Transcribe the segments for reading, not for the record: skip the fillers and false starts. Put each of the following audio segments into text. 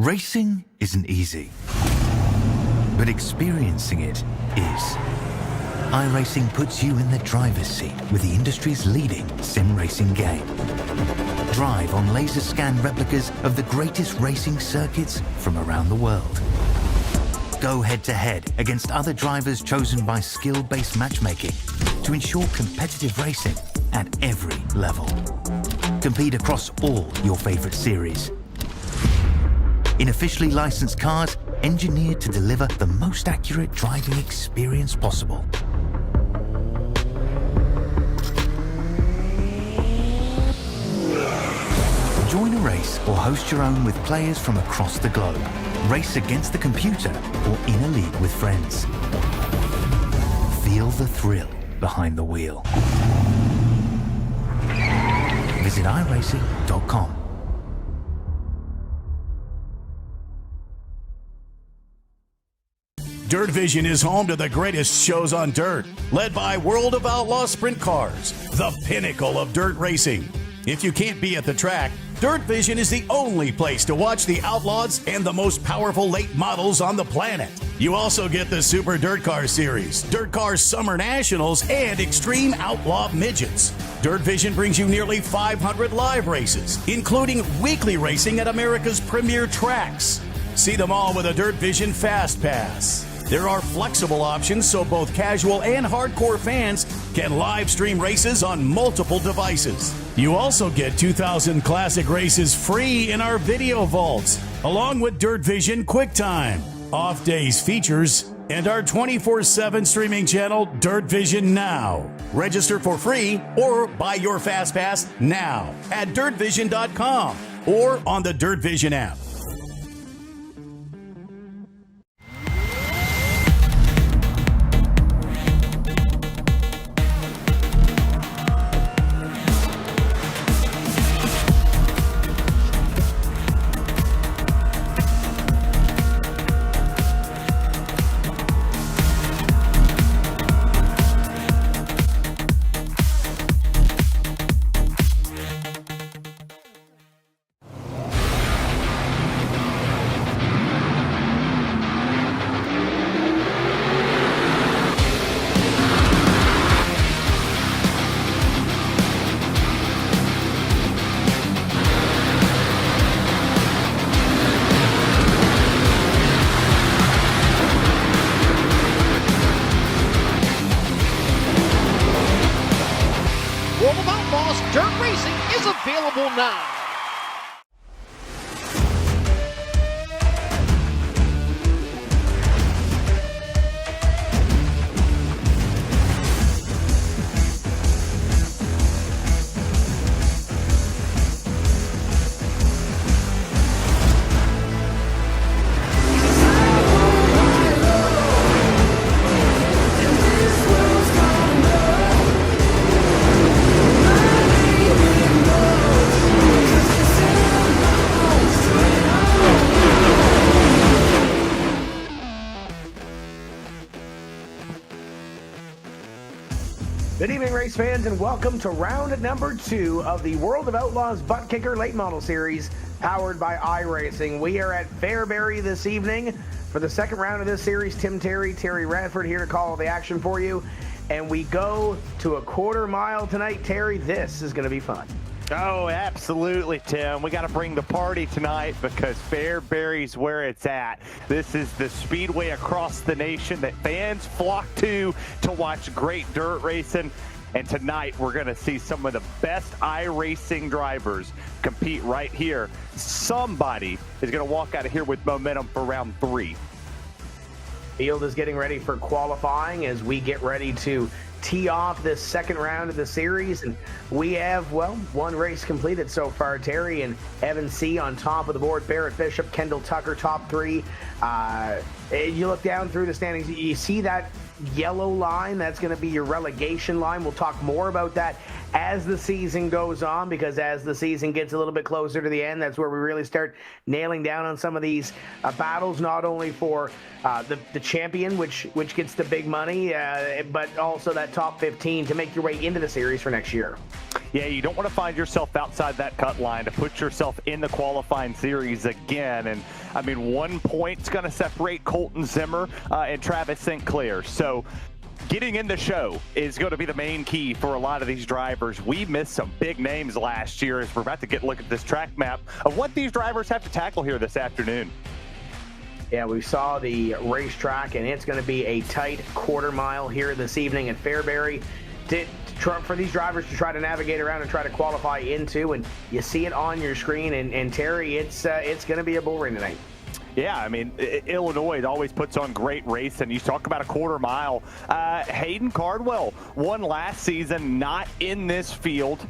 Racing isn't easy, but experiencing it is. iRacing puts you in the driver's seat with the industry's leading sim racing game. Drive on laser scan replicas of the greatest racing circuits from around the world. Go head-to-head against other drivers chosen by skill-based matchmaking to ensure competitive racing at every level. Compete across all your favorite series. In officially licensed cars, engineered to deliver the most accurate driving experience possible. Join a race or host your own with players from across the globe. Race against the computer or in a league with friends. Feel the thrill behind the wheel. Visit iRacing.com. Dirt Vision is home to the greatest shows on dirt, led by World of Outlaws Sprint Cars, the pinnacle of dirt racing. If you can't be at the track, Dirt Vision is the only place to watch the Outlaws and the most powerful late models on the planet. You also get the Super Dirt Car Series, Dirt Car Summer Nationals, and Extreme Outlaw Midgets. Dirt Vision brings you nearly 500 live races, including weekly racing at America's premier tracks. See them all with a Dirt Vision Fast Pass. There are flexible options so both casual and hardcore fans can live stream races on multiple devices. You also get 2,000 classic races free in our video vaults, along with Dirt Vision QuickTime, off days features, and our 24/7 streaming channel, Dirt Vision Now. Register for free or buy your Fast Pass now at dirtvision.com or on the Dirt Vision app. World of Outlaws Dirt Racing is available now. Good evening, race fans, and welcome to round number 2 of the World of Outlaws ButtKicker Late Model Series, powered by iRacing. We are at Fairbury this evening for the second round of this series. Terry Radford here to call the action for you. And we go to a quarter mile tonight. Terry, this is going to be fun. Oh, absolutely, Tim. We got to bring the party tonight because Fairbury's where it's at. This is the speedway across the nation that fans flock to watch great dirt racing. And tonight we're going to see some of the best iRacing drivers compete right here. Somebody is going to walk out of here with momentum for round 3. Field is getting ready for qualifying as we get ready to tee off this second round of the series, and we have, well, one race completed so far, Terry, and Evan C. on top of the board, Barrett Bishop, Kendall Tucker, top 3. You look down through the standings, you see that yellow line, that's going to be your relegation line. We'll talk more about that as the season goes on, because as the season gets a little bit closer to the end, that's where we really start nailing down on some of these battles, not only for the champion, which gets the big money, but also that top 15 to make your way into the series for next year. Yeah, you don't want to find yourself outside that cut line to put yourself in the qualifying series again. And I mean, 1 point's going to separate Colton Zimmer and Travis St. Clair. So getting in the show is going to be the main key for a lot of these drivers. We missed some big names last year as we're about to get a look at this track map of what these drivers have to tackle here this afternoon. Yeah, we saw the racetrack, and it's going to be a tight quarter mile here this evening at Fairbury for these drivers to try to navigate around and try to qualify into, and you see it on your screen. And Terry, it's going to be a bull ring tonight. Yeah, I mean, Illinois always puts on great race, and you talk about a quarter mile. Hayden Cardwell won last season, not in this field,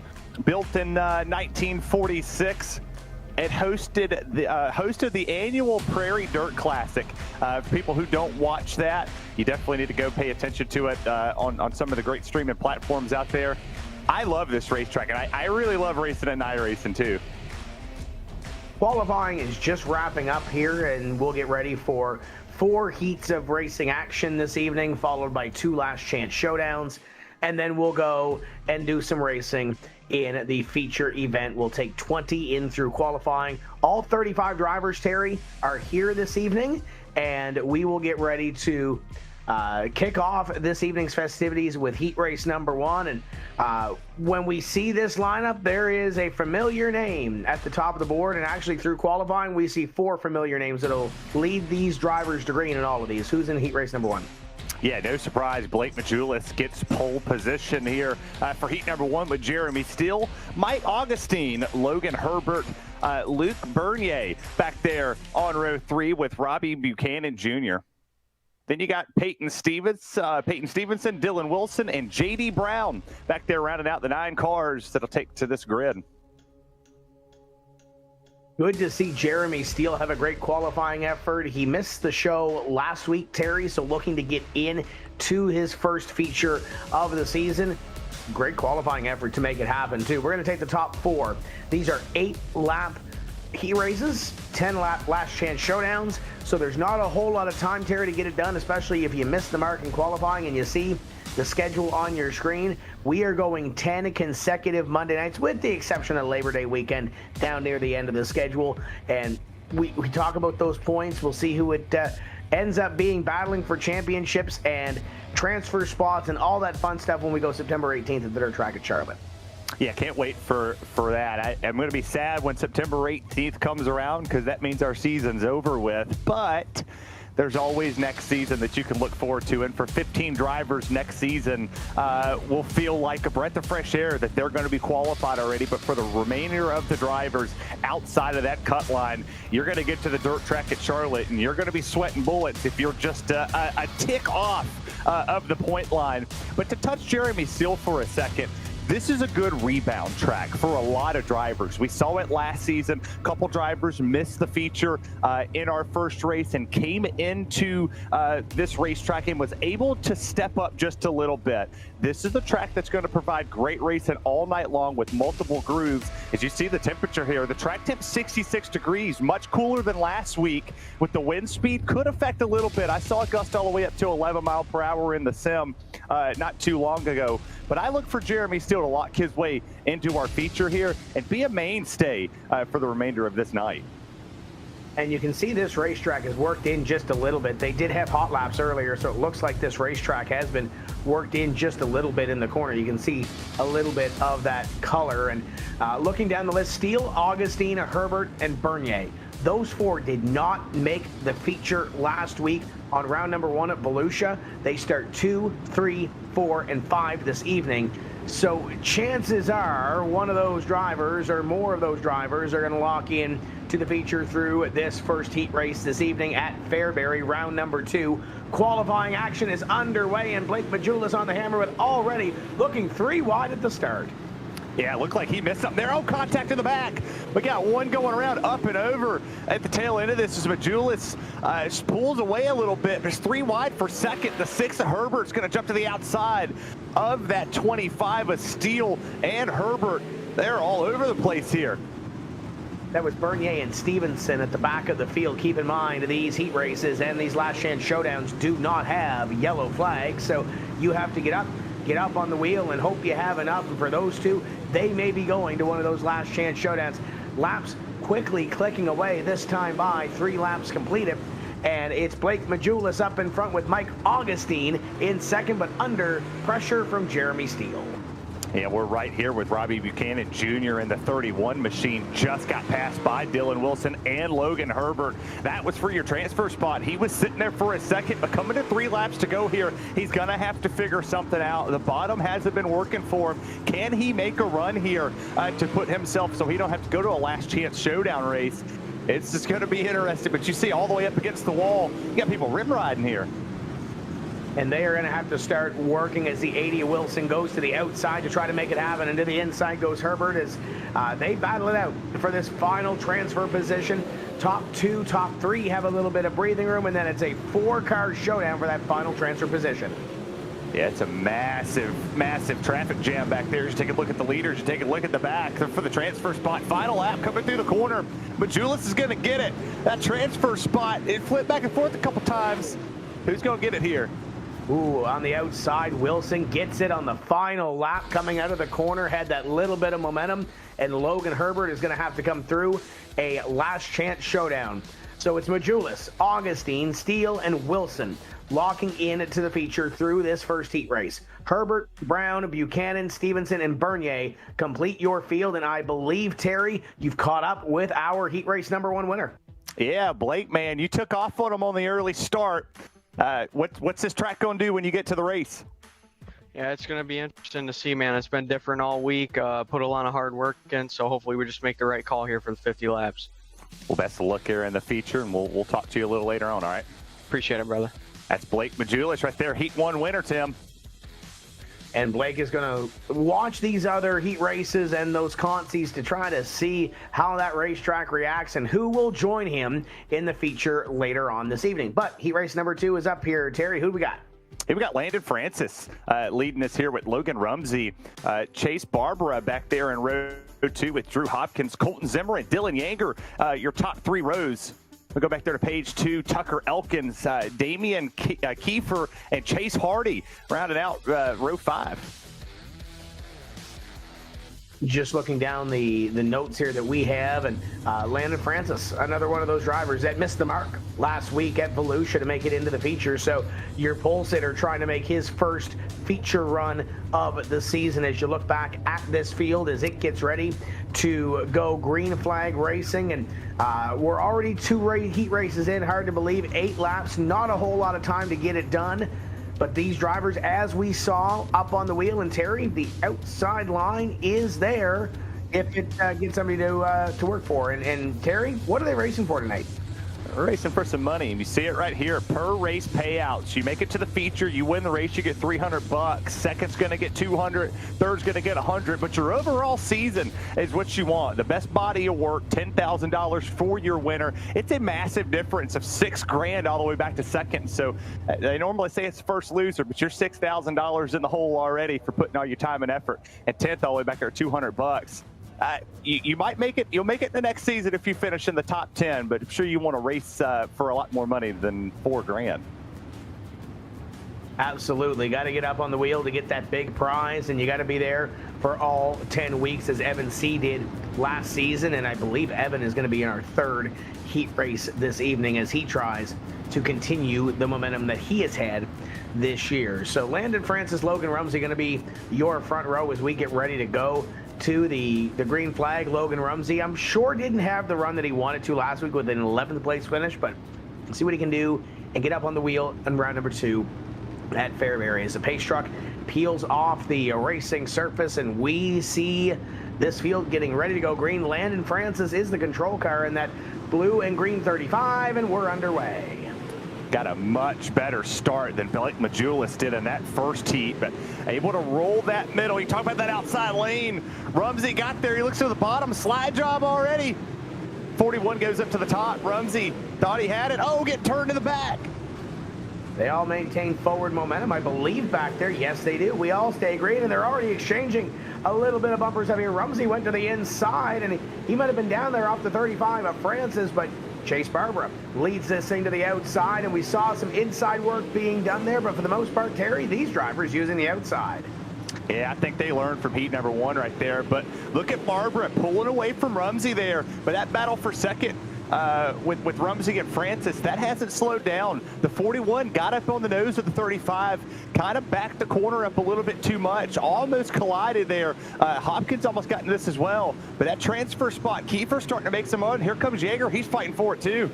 built in 1946. It hosted the annual Prairie Dirt Classic. For people who don't watch that, you definitely need to go pay attention to it on some of the great streaming platforms out there. I love this racetrack, and I really love racing at iRacing too. Qualifying is just wrapping up here, and we'll get ready for 4 heats of racing action this evening, followed by 2 last chance showdowns, and then we'll go and do some racing in the feature event. We'll take 20 in through qualifying. All 35 drivers, Terry, are here this evening, and we will get ready to kick off this evening's festivities with heat race number 1. And when we see this lineup, there is a familiar name at the top of the board, and actually through qualifying, we see 4 familiar names that'll lead these drivers to green in all of these. Who's in heat race number 1? Yeah, no surprise. Blake Majulis gets pole position here for heat number 1 with Jeremy Steele, Mike Augustine, Logan Herbert, Luke Bernier back there on row 3 with Robbie Buchanan Jr. Then you got Peyton Stevenson, Dylan Wilson, and J.D. Brown back there rounding out the 9 cars that'll take to this grid. Good to see Jeremy Steele have a great qualifying effort. He missed the show last week, Terry, so looking to get in to his first feature of the season. Great qualifying effort to make it happen, too. We're going to take the top 4. These are 8-lap heat races, 10-lap last chance showdowns, so there's not a whole lot of time, Terry, to get it done, especially if you miss the mark in qualifying and you see the schedule on your screen. We are going 10 consecutive Monday nights, with the exception of Labor Day weekend down near the end of the schedule. And we talk about those points. We'll see who it ends up being battling for championships and transfer spots and all that fun stuff when we go September 18th at the dirt track at Charlotte. Yeah, can't wait for that. I'm going to be sad when September 18th comes around, because that means our season's over with. But there's always next season that you can look forward to. And for 15 drivers next season, will feel like a breath of fresh air that they're going to be qualified already. But for the remainder of the drivers outside of that cut line, you're going to get to the dirt track at Charlotte, and you're going to be sweating bullets if you're just a tick off of the point line. But to touch Jeremy Steele for a second, this is a good rebound track for a lot of drivers. We saw it last season. A couple drivers missed the feature in our first race and came into this racetrack and was able to step up just a little bit. This is a track that's going to provide great racing all night long with multiple grooves. As you see the temperature here, the track temp 66 degrees, much cooler than last week. With the wind speed, could affect a little bit. I saw it gust all the way up to 11 mile per hour in the sim not too long ago. But I look for Jeremy Steele to lock his way into our feature here and be a mainstay for the remainder of this night. And you can see this racetrack has worked in just a little bit. They did have hot laps earlier, so it looks like this racetrack has been worked in just a little bit in the corner. You can see a little bit of that color. And looking down the list, Steele, Augustine, Herbert, and Bernier. Those 4 did not make the feature last week on round number 1 at Volusia. They start 2, 3, 4, and 5 this evening. So chances are one of those drivers or more of those drivers are going to lock in to the feature through this first heat race this evening at Fairbury, round number 2. Qualifying action is underway, and Blake Majulis on the hammer, with already looking 3 wide at the start. Yeah, it looked like he missed something there. Oh, contact in the back. We got one going around up and over at the tail end of this as Majulis pulls away a little bit. There's 3 wide for second. The 6 of Herbert's going to jump to the outside of that 25 of Steele and Herbert. They're all over the place here. That was Bernier and Stevenson at the back of the field. Keep in mind, these heat races and these last chance showdowns do not have yellow flags, so you have to get up, get up on the wheel and hope you have enough. And for those two, they may be going to one of those last chance showdowns. Laps quickly clicking away, this time by 3 laps completed. And it's Blake Majulis up in front with Mike Augustine in second, but under pressure from Jeremy Steele. Yeah, we're right here with Robbie Buchanan Jr. in the 31 machine. Just got passed by Dylan Wilson and Logan Herbert. That was for your transfer spot. He was sitting there for a second, but coming to 3 laps to go here, he's going to have to figure something out. The bottom hasn't been working for him. Can he make a run here to put himself so he don't have to go to a last chance showdown race? It's just going to be interesting, but you see all the way up against the wall, you got people rim riding here. And they are going to have to start working as the 80 Wilson goes to the outside to try to make it happen. And to the inside goes Herbert as they battle it out for this final transfer position. Top 2, top 3 have a little bit of breathing room, and then it's a 4-car showdown for that final transfer position. Yeah, it's a massive, massive traffic jam back there. You take a look at the leaders, you take a look at the back for the transfer spot. Final lap coming through the corner. Majulis is going to get it. That transfer spot, it flipped back and forth a couple times. Who's going to get it here? Ooh, on the outside, Wilson gets it on the final lap coming out of the corner, had that little bit of momentum, and Logan Herbert is going to have to come through a last chance showdown. So it's Majulis, Augustine, Steele, and Wilson locking in to the feature through this first heat race. Herbert, Brown, Buchanan, Stevenson, and Bernier complete your field, and I believe, Terry, you've caught up with our heat race #1 winner. Yeah, Blake, man, you took off on him on the early start. What's this track going to do when you get to the race? Yeah, it's going to be interesting to see, man. It's been different all week. Put a lot of hard work in, so hopefully we just make the right call here for the 50 laps. Well, best of luck here in the feature, and we'll talk to you a little later on, all right? Appreciate it, brother. That's Blake Majulis right there, Heat 1 winner, Tim. And Blake is going to watch these other heat races and those consies to try to see how that racetrack reacts and who will join him in the feature later on this evening. But heat race #2 is up here. Terry, who do we got? Hey, we got Landon Francis leading us here with Logan Rumsey. Chase Barbara back there in row 2 with Drew Hopkins, Colton Zimmer, and Dylan Yanger. Your top 3 rows. We'll go back there to page 2. Tucker Elkins, Damian Kiefer, and Chase Hardy rounded out row 5. Just looking down the notes here that we have, and Landon Francis, another one of those drivers that missed the mark last week at Volusia to make it into the feature. So your pole sitter trying to make his first feature run of the season as you look back at this field as it gets ready to go green flag racing. And we're already 2 heat races in, hard to believe, 8 laps, not a whole lot of time to get it done. But these drivers, as we saw up on the wheel, and Terry, the outside line is there if it gets somebody to work for. And Terry, what are they racing for tonight? We're racing for some money, and you see it right here. Per race payouts. You make it to the feature, you win the race, you get $300. Second's going to get $200. Third's going to get $100. But your overall season is what you want. The best body of work, $10,000 for your winner. It's a massive difference of $6,000 all the way back to second. So they normally say it's the first loser, but you're $6,000 in the hole already for putting all your time and effort. And 10th all the way back there, $200. You might make it. You'll make it the next season if you finish in the top 10. But I'm sure you want to race for a lot more money than $4,000. Absolutely, got to get up on the wheel to get that big prize, and you got to be there for all 10 weeks as Evan C. did last season. And I believe Evan is going to be in our 3rd heat race this evening as he tries to continue the momentum that he has had this year. So Landon Francis, Logan Rumsey going to be your front row as we get ready to go to the green flag. Logan Rumsey, I'm sure, didn't have the run that he wanted to last week with an 11th place finish, but see what he can do and get up on the wheel in round #2 at Fairbury as the pace truck peels off the racing surface, and we see this field getting ready to go green. Landon Francis is the control car in that blue and green 35, and we're underway. Got a much better start than Blake Majulis did in that first heat, but able to roll that middle. You talk about that outside lane. Rumsey got there. He looks to the bottom. Slide job already. 41 goes up to the top. Rumsey thought he had it. Oh, get turned to the back. They all maintain forward momentum, I believe, back there. Yes, they do. We all stay green, and they're already exchanging a little bit of bumpers up here. Rumsey went to the inside, and he might have been down there off the 35 of Francis, but Chase Barbara leads this thing to the outside, and we saw some inside work being done there, but for the most part, Terry, these drivers using the outside. Yeah, I think they learned from heat number 1 right there. But look at Barbara pulling away from Rumsey there. But that battle for second with Rumsey and Francis, that hasn't slowed down. The 41 got up on the nose of the 35, kind of backed the corner up a little bit too much, almost collided there. Hopkins almost got into this as well. But that transfer spot, Kiefer starting to make some mud. Here comes Yeager. He's fighting for it too.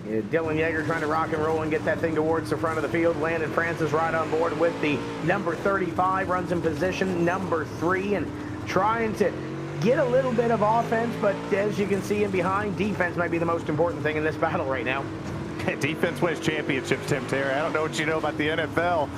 Yeah, Dylan Yeager trying to rock and roll and get that thing towards the front of the field. Landon Francis right on board with the number 35, runs in position number 3 and trying to get a little bit of offense, but as you can see in behind, defense might be the most important thing in this battle right now. Defense wins championships, Tim Terry. I don't know what you know about the NFL.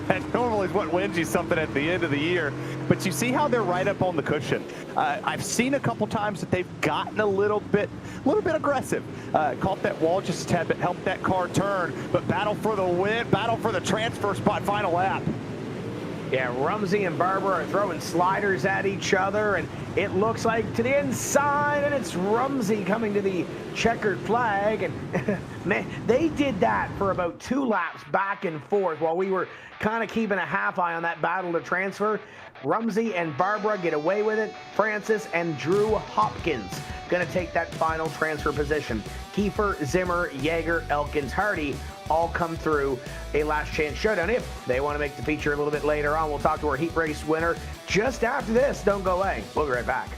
That normally is what wins you something at the end of the year. But you see how they're right up on the cushion. I've seen a couple times that they've gotten a little bit aggressive. Caught that wall just a tad bit, helped that car turn. But battle for the win, battle for the transfer spot, final lap. Yeah, Rumsey and Barbara are throwing sliders at each other, and it looks like to the inside, and it's Rumsey coming to the checkered flag. And man, they did that for about 2 laps back and forth while we were kind of keeping a half eye on that battle to transfer. Rumsey and Barbara get away with it. Francis and Drew Hopkins going to take that final transfer position. Kiefer, Zimmer, Yeager, Elkins, Hardy all come through a last chance showdown if they want to make the feature a little bit later on. We'll talk to our heat race winner just after this. Don't go away. We'll be right back.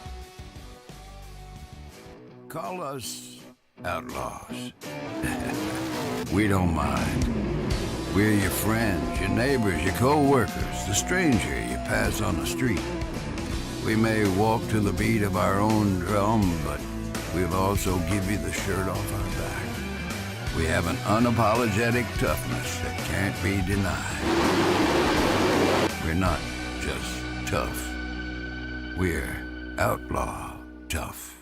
Call us Outlaws. We don't mind. We're your friends, your neighbors, your co-workers, the stranger you pass on the street. We may walk to the beat of our own drum, but we'll also give you the shirt off our back. We have an unapologetic toughness that can't be denied. We're not just tough. We're outlaw tough.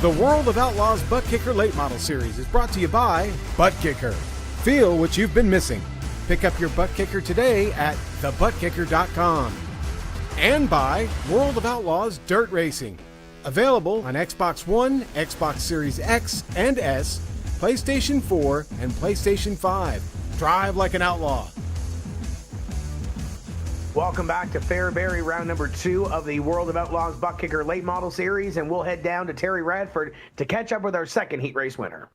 The World of Outlaws ButtKicker Late Model Series is brought to you by ButtKicker. Feel what you've been missing. Pick up your ButtKicker today at thebuttkicker.com. And by World of Outlaws Dirt Racing. Available on Xbox One, Xbox Series X and S, PlayStation 4, and PlayStation 5. Drive like an outlaw. Welcome back to Fairbury, round number 2 of the World of Outlaws ButtKicker Late Model Series, and we'll head down to Terry Radford to catch up with our second heat race winner.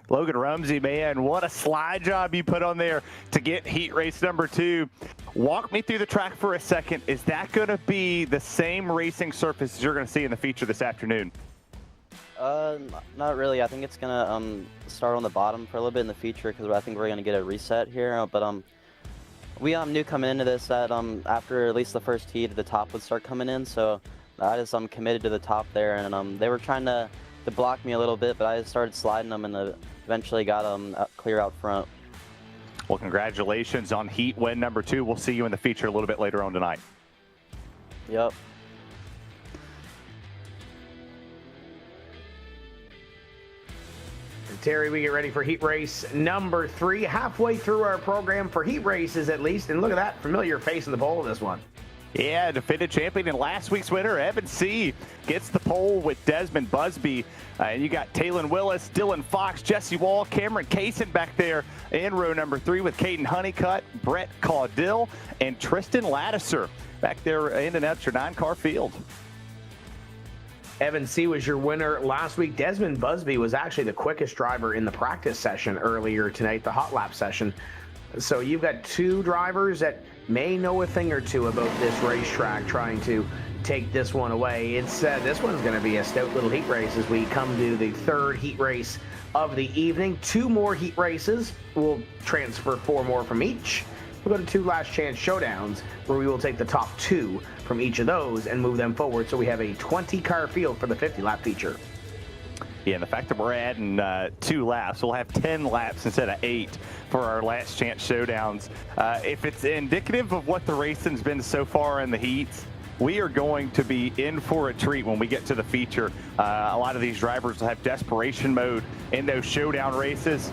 Logan Rumsey, man, what a slide job you put on there to get heat race number 2. Walk me through the track for a second. Is that going to be the same racing surface you're going to see in the feature this afternoon? Not really. I think it's going to start on the bottom for a little bit in the feature because I think we're going to get a reset here. But we knew coming into this that after at least the first heat, the top would start coming in. So I just committed to the top there, and they were trying to block me a little bit, but I just started sliding them and eventually got clear out front. Well, congratulations on heat win number 2. We'll see you in the feature a little bit later on tonight. Yep. Terry, we get ready for heat race number 3. Halfway through our program for heat races, at least. And look at that familiar face in the pole of this one. Yeah, defended champion and last week's winner, Evan C. gets the pole with Desmond Busby. And you got Taylon Willis, Dylan Fox, Jesse Wall, Cameron Kaysen back there in row number 3 with Caden Honeycutt, Brett Caudill, and Tristan Lattiser back there in and out your 9-car field. Evan C. was your winner last week. Desmond Busby was actually the quickest driver in the practice session earlier tonight, the hot lap session. So you've got 2 drivers that may know a thing or two about this racetrack, trying to take this one away. It's this one's going to be a stout little heat race as we come to the third heat race of the evening. 2 more heat races. We'll transfer 4 more from each. We'll go to 2 last chance showdowns where we will take the top 2 from each of those and move them forward. So we have a 20-car field for the 50-lap feature. Yeah, and the fact that we're adding 2 laps, we'll have 10 laps instead of 8 for our last chance showdowns. If it's indicative of what the racing's been so far in the heats, we are going to be in for a treat when we get to the feature. A lot of these drivers will have desperation mode in those showdown races.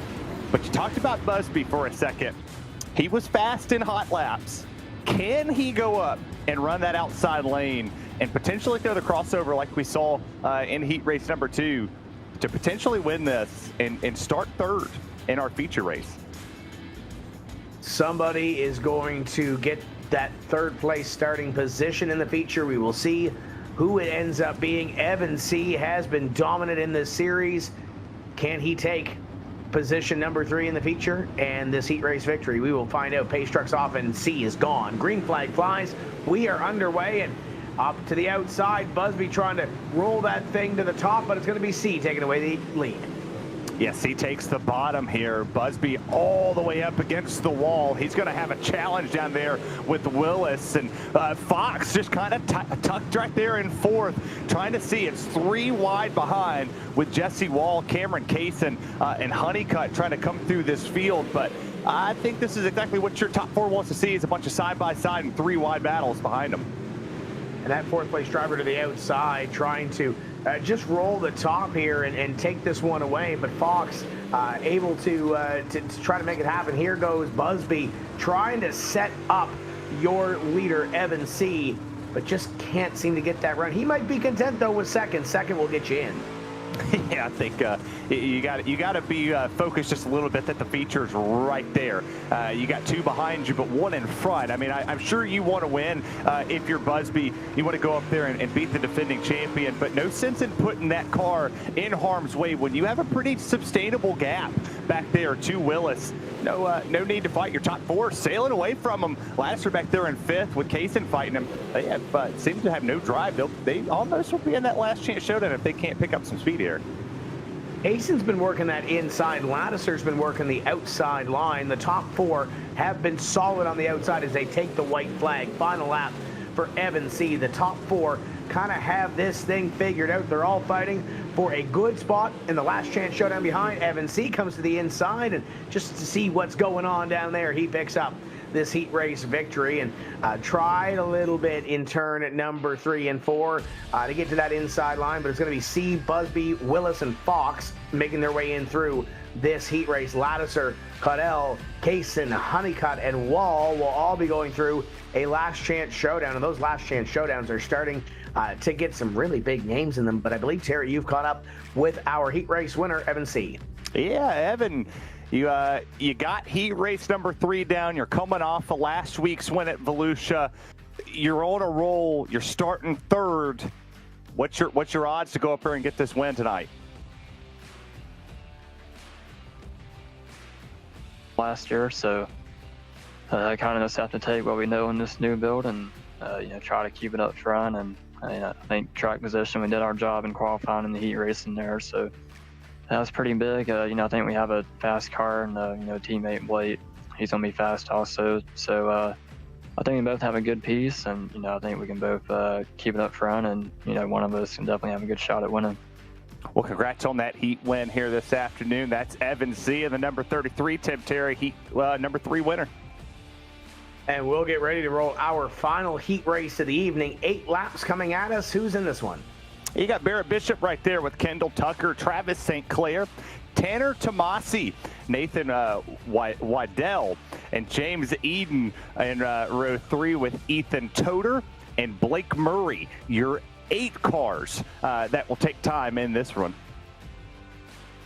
But you talked about Busby for a second. He was fast in hot laps. Can he go up and run that outside lane and potentially throw the crossover like we saw in heat race number 2 to potentially win this and start third in our feature race? Somebody is going to get that third place starting position in the feature. We will see who it ends up being. Evan C. has been dominant in this series. Can he take position number 3 in the feature and this heat race victory? We will find out. Pace truck's off and C is gone. Green flag flies. We are underway and up to the outside. Busby trying to roll that thing to the top, but it's going to be C taking away the lead. Yes, he takes the bottom here. Busby all the way up against the wall. He's going to have a challenge down there with Willis. And Fox just kind of tucked right there in 4th, trying to see. It's 3 wide behind with Jesse Wall, Cameron Kaysen, and Honeycutt trying to come through this field. But I think this is exactly what your top 4 wants to see, is a bunch of side-by-side and 3 wide battles behind them. And that 4th place driver to the outside trying to just roll the top here and take this one away. But Fox able to try to make it happen. Here goes Busby trying to set up your leader, Evan C., but just can't seem to get that run. He might be content, though, with second. Second will get you in. Yeah, I think you got to be focused just a little bit that the feature's right there. You got 2 behind you, but 1 in front. I mean, I'm sure you want to win if you're Busby. You want to go up there and beat the defending champion, but no sense in putting that car in harm's way when you have a pretty sustainable gap back there to Willis. No need to fight your top 4. Sailing away from him. Lasser back there in 5th with Kaysen fighting him. They have seem to have no drive. They almost will be in that last chance showdown if they can't pick up some speed here. Kaysen's been working that inside. Ladisser's been working the outside line. The top 4 have been solid on the outside as they take the white flag. Final lap for Evan C. The top 4 kind of have this thing figured out. They're all fighting for a good spot in the last chance showdown behind. Evan C. comes to the inside, and just to see what's going on down there, he picks up this heat race victory and tried a little bit in turn at number 3 and 4 to get to that inside line, but it's going to be C, Busby, Willis, and Fox making their way in through this heat race. Ladisser, Caudell, Kaysen, Honeycutt, and Wall will all be going through a last chance showdown, and those last chance showdowns are starting to get some really big names in them. But I believe, Terry, you've caught up with our heat race winner, Evan C. Yeah, Evan, you got heat race number 3 down. You're coming off of last week's win at Volusia. You're on a roll. You're starting 3rd. What's your odds to go up there and get this win tonight? Last year, so I kind of just have to take what we know in this new build and try to keep it up front. And I think track position, we did our job in qualifying in the heat race in there, so that was pretty big. I think we have a fast car, and teammate Blake, he's gonna be fast also. So I think we both have a good piece, and I think we can both keep it up front, and one of us can definitely have a good shot at winning. Well, congrats on that heat win here this afternoon. That's Evan C. and the number 33 Tim Terry heat number 3 winner. And we'll get ready to roll our final heat race of the evening. 8 laps coming at us. Who's in this one? You got Barrett Bishop right there with Kendall Tucker, Travis St. Clair, Tanner Tomasi, Nathan Waddell, and James Eden in row 3 with Ethan Toder and Blake Murray. Your 8 cars that will take time in this run.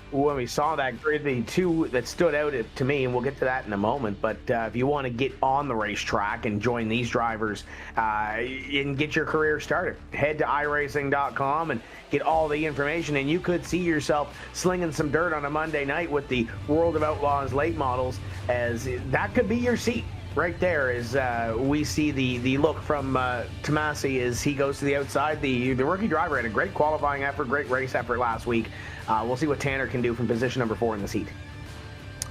When we saw that grid, the 2 that stood out to me, and we'll get to that in a moment, but if you want to get on the racetrack and join these drivers and get your career started, head to iRacing.com and get all the information, and you could see yourself slinging some dirt on a Monday night with the World of Outlaws late models, as that could be your seat right there is we see the look from Tomasi as he goes to the outside. The rookie driver had a great qualifying effort, great race effort last week. We'll see what Tanner can do from position number 4 in this heat.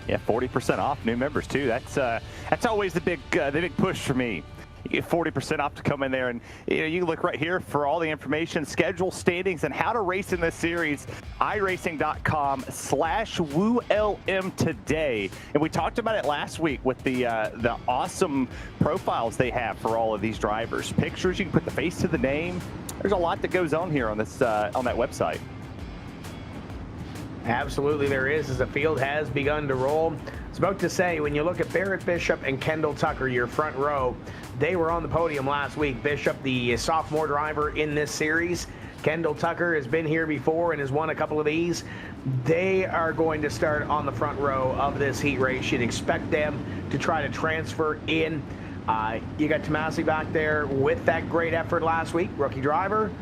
Yeah, 40% off new members too. That's always the big push for me. You get 40% off to come in there, and you can look right here for all the information, schedule, standings, and how to race in this series. iRacing.com/WooLM today. And we talked about it last week with the awesome profiles they have for all of these drivers. Pictures, you can put the face to the name. There's a lot that goes on here on this on that website. Absolutely there is, as the field has begun to roll. I was about to say, when you look at Barrett Bishop and Kendall Tucker, your front row, they were on the podium last week. Bishop, the sophomore driver in this series. Kendall Tucker has been here before and has won a couple of these. They are going to start on the front row of this heat race. You'd expect them to try to transfer in. You got Tomasi back there with that great effort last week, rookie driver.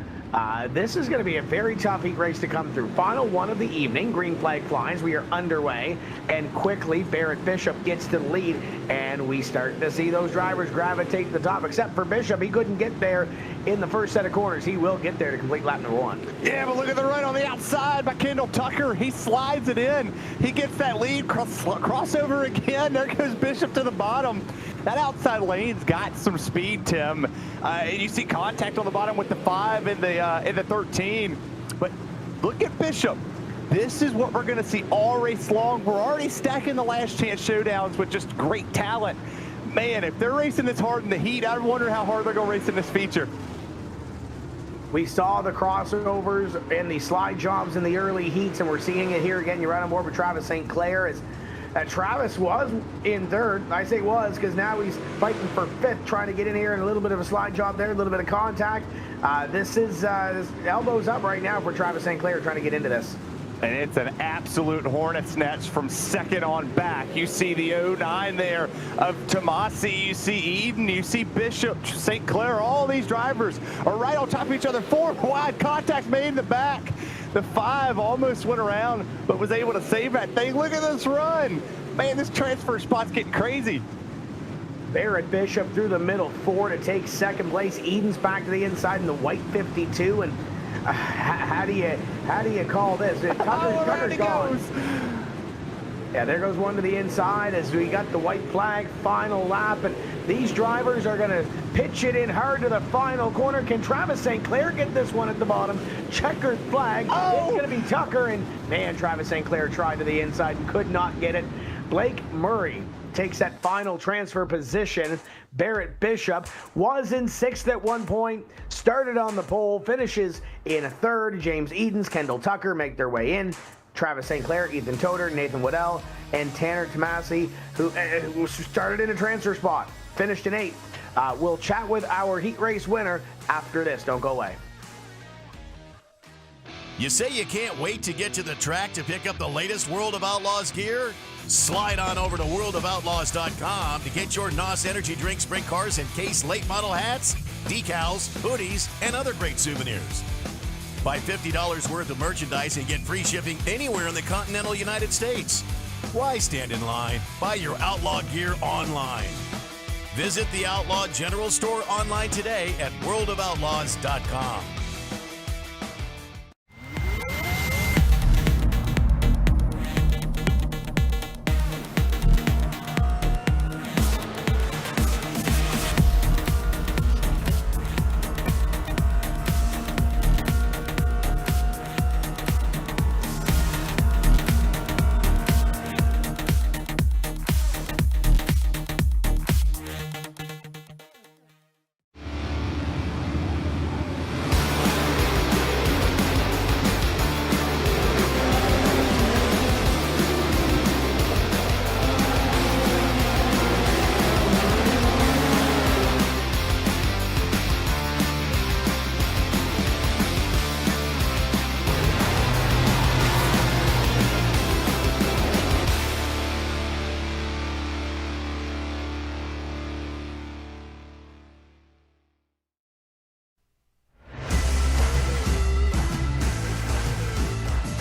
This is going to be a very tough heat race to come through. Final one of the evening, green flag flies. We are underway, and quickly Barrett Bishop gets to the lead, and we start to see those drivers gravitate to the top, except for Bishop. He couldn't get there in the first set of corners. He will get there to complete lap number 1. Yeah, but look at the run on the outside by Kendall Tucker. He slides it in. He gets that lead, crossover again. There goes Bishop to the bottom. That outside lane's got some speed, Tim. And you see contact on the bottom with the 5 and the 13. But look at Bishop. This is what we're going to see all race long. We're already stacking the last chance showdowns with just great talent. Man, if they're racing this hard in the heat, I wonder how hard they're going to race in this feature. We saw the crossovers and the slide jobs in the early heats, and we're seeing it here again. You're right on board with Travis St. Clair. Travis was in third. I say was because now he's fighting for 5th, trying to get in here, and a little bit of a slide job there, a little bit of contact. This is elbows up right now for Travis St. Clair trying to get into this. And it's an absolute hornet's nest from second on back. You see the 09 there of Tomasi, you see Eden, you see Bishop, St. Clair. All these drivers are right on top of each other. 4 wide contact made in the back. The 5 almost went around, but was able to save that thing. Look at this run. Man, this transfer spot's getting crazy. Barrett Bishop through the middle, 4 to take second place. Eden's back to the inside in the white 52, and how do you call this? Tucker's gone. Yeah, there goes one to the inside as we got the white flag, final lap, and these drivers are going to pitch it in hard to the final corner. Can Travis St. Clair get this one at the bottom? Checkered flag. Oh! It's going to be Tucker, and man, Travis St. Clair tried to the inside and could not get it. Blake Murray takes that final transfer position. Barrett Bishop was in 6th at one point, started on the pole, finishes in 3rd. James Edens, Kendall Tucker make their way in. Travis St. Clair, Ethan Toder, Nathan Waddell, and Tanner Tomasi, who started in a transfer spot, finished in 8th. We'll chat with our heat race winner after this. Don't go away. You say you can't wait to get to the track to pick up the latest World of Outlaws gear? Slide on over to worldofoutlaws.com to get your NOS energy drink, sprint cars, and Case late model hats, decals, hoodies, and other great souvenirs. Buy $50 worth of merchandise and get free shipping anywhere in the continental United States. Why stand in line? Buy your Outlaw gear online. Visit the Outlaw General Store online today at worldofoutlaws.com.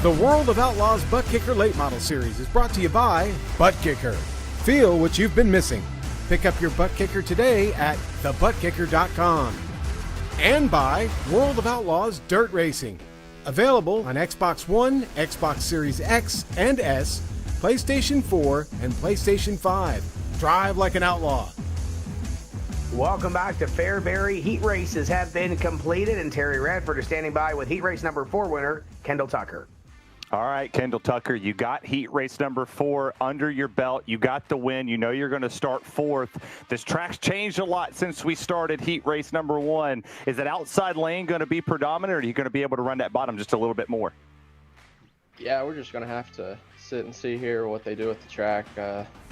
The World of Outlaws ButtKicker Late Model Series is brought to you by ButtKicker. Feel what you've been missing. Pick up your ButtKicker today at thebuttkicker.com. And by World of Outlaws Dirt Racing. Available on Xbox One, Xbox Series X and S, PlayStation 4, and PlayStation 5. Drive like an outlaw. Welcome back to Fairbury. Heat races have been completed, and Terry Radford is standing by with heat race number 4 winner, Kendall Tucker. All right, Kendall Tucker, you got heat race number 4 under your belt. You got the win. You know you're going to start 4th. This track's changed a lot since we started heat race number 1. Is that outside lane going to be predominant, or are you going to be able to run that bottom just a little bit more? Yeah, we're just going to have to sit and see here what they do with the track.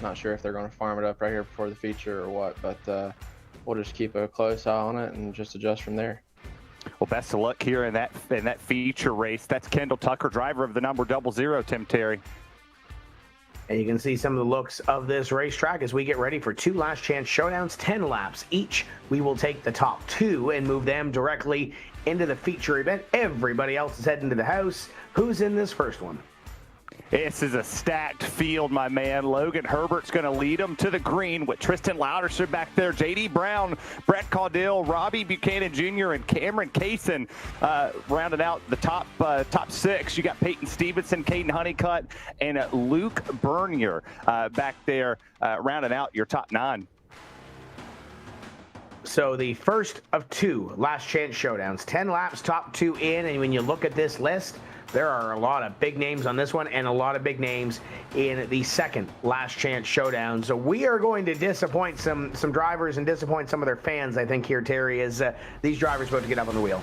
Not sure if they're going to farm it up right here before the feature or what, but we'll just keep a close eye on it and just adjust from there. Well, best of luck here in that feature race. That's Kendall Tucker, driver of the number 00, Tim Terry. And you can see some of the looks of this racetrack as we get ready for 2 last chance showdowns, 10 laps each. We will take the top 2 and move them directly into the feature event. Everybody else is heading to the house. Who's in this first one? This is a stacked field, my man. Logan Herbert's going to lead them to the green with Tristan Louderson back there, J.D. Brown, Brett Caudill, Robbie Buchanan Jr., and Cameron Kaysen rounding out the top 6. You got Peyton Stevenson, Caden Honeycutt, and Luke Bernier back there rounding out your top 9. So the first of 2 last chance showdowns, 10 laps, top 2 in, and when you look at this list, there are a lot of big names on this one and a lot of big names in the second last chance showdown. So we are going to disappoint some drivers and disappoint some of their fans, I think, here, Terry, as these drivers about to get up on the wheel.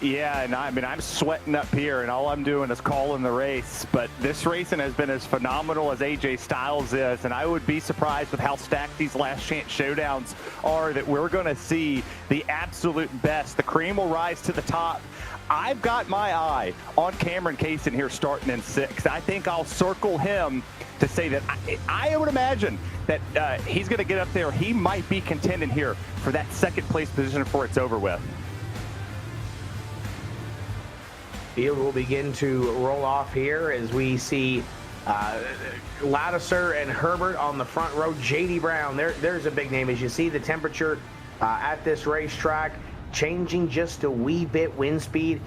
Yeah, and I mean, I'm sweating up here, and all I'm doing is calling the race. But this racing has been as phenomenal as AJ Styles is, and I would be surprised with how stacked these last chance showdowns are that we're going to see the absolute best. The cream will rise to the top. I've got my eye on Cameron Kaysen here starting in 6. I think I'll circle him to say that I would imagine that he's going to get up there. He might be contending here for that second place position before it's over with. Field will begin to roll off here as we see Louderson and Herbert on the front row. J.D. Brown, there's a big name. As you see the temperature at this racetrack, changing just a wee bit, wind speed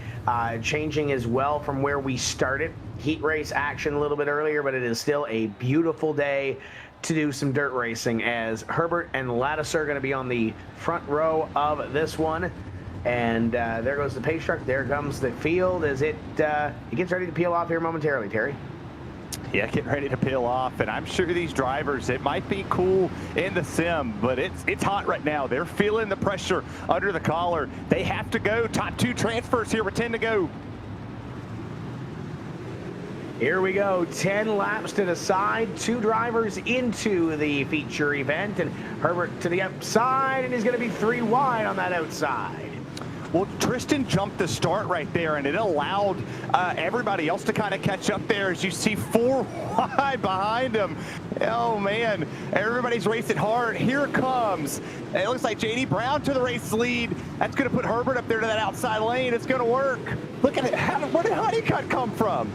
changing as well from where we started. Heat race action a little bit earlier, but it is still a beautiful day to do some dirt racing as Herbert and Louderson are going to be on the front row of this one. And there goes the pace truck. There comes the field as it gets ready to peel off here momentarily, Terry. Yeah, getting ready to peel off, and I'm sure these drivers, it might be cool in the sim, but it's hot right now. They're feeling the pressure under the collar. They have to go. Top 2 transfers here with 10 to go. Here we go, 10 laps to the side, 2 drivers into the feature event, and Herbert to the outside, and he's going to be 3 wide on that outside. Well, Tristan jumped the start right there, and it allowed everybody else to kind of catch up there as you see 4 wide behind him. Oh, man, everybody's racing hard. Here it comes. It looks like J.D. Brown to the race lead. That's going to put Herbert up there to that outside lane. It's going to work. Look at it. Where did Honeycutt come from?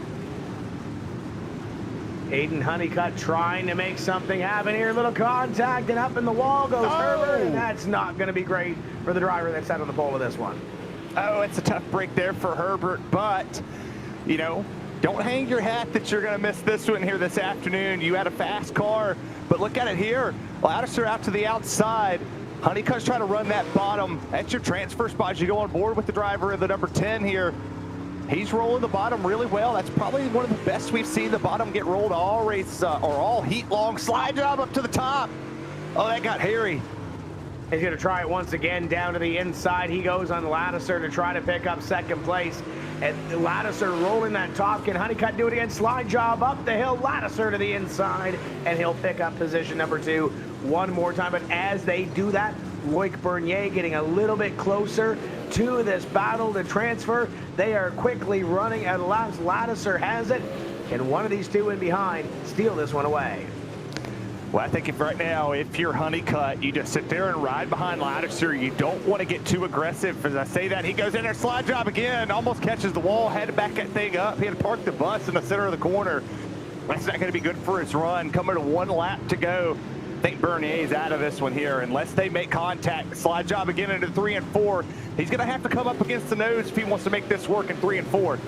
Aiden Honeycutt trying to make something happen here. Little contact, and up in the wall goes Herbert, and that's not going to be great for the driver that sat on the pole of this one. Oh, it's a tough break there for Herbert, but, you know, don't hang your hat that you're going to miss this one here this afternoon. You had a fast car, but look at it here. Louderson out to the outside. Honeycutt's trying to run that bottom. That's your transfer spot as you go on board with the driver of the number 10 here. He's rolling the bottom really well. That's probably one of the best we've seen the bottom get rolled all race or all heat long. Slide job up to the top. Oh, that got hairy. He's going to try it once again down to the inside. He goes on Louderson to try to pick up second place. And Louderson rolling that top. Can Honeycutt do it again? Slide job up the hill. Louderson to the inside. And he'll pick up position number 2 one more time. But as they do that, Loic Bernier getting a little bit closer to this battle to transfer. They are quickly running out of laps. Louderson has it. Can one of these 2 in behind steal this one away? Well, I think right now, if you're Honeycutt, you just sit there and ride behind Louderson. You don't want to get too aggressive. As I say that, he goes in there, slide job again, almost catches the wall, had to back that thing up. He had to park the bus in the center of the corner. That's not going to be good for his run. Coming to 1 lap to go. I think Bernier's out of this one here unless they make contact. Slide job again into 3 and 4. He's going to have to come up against the nose if he wants to make this work in 3 and 4.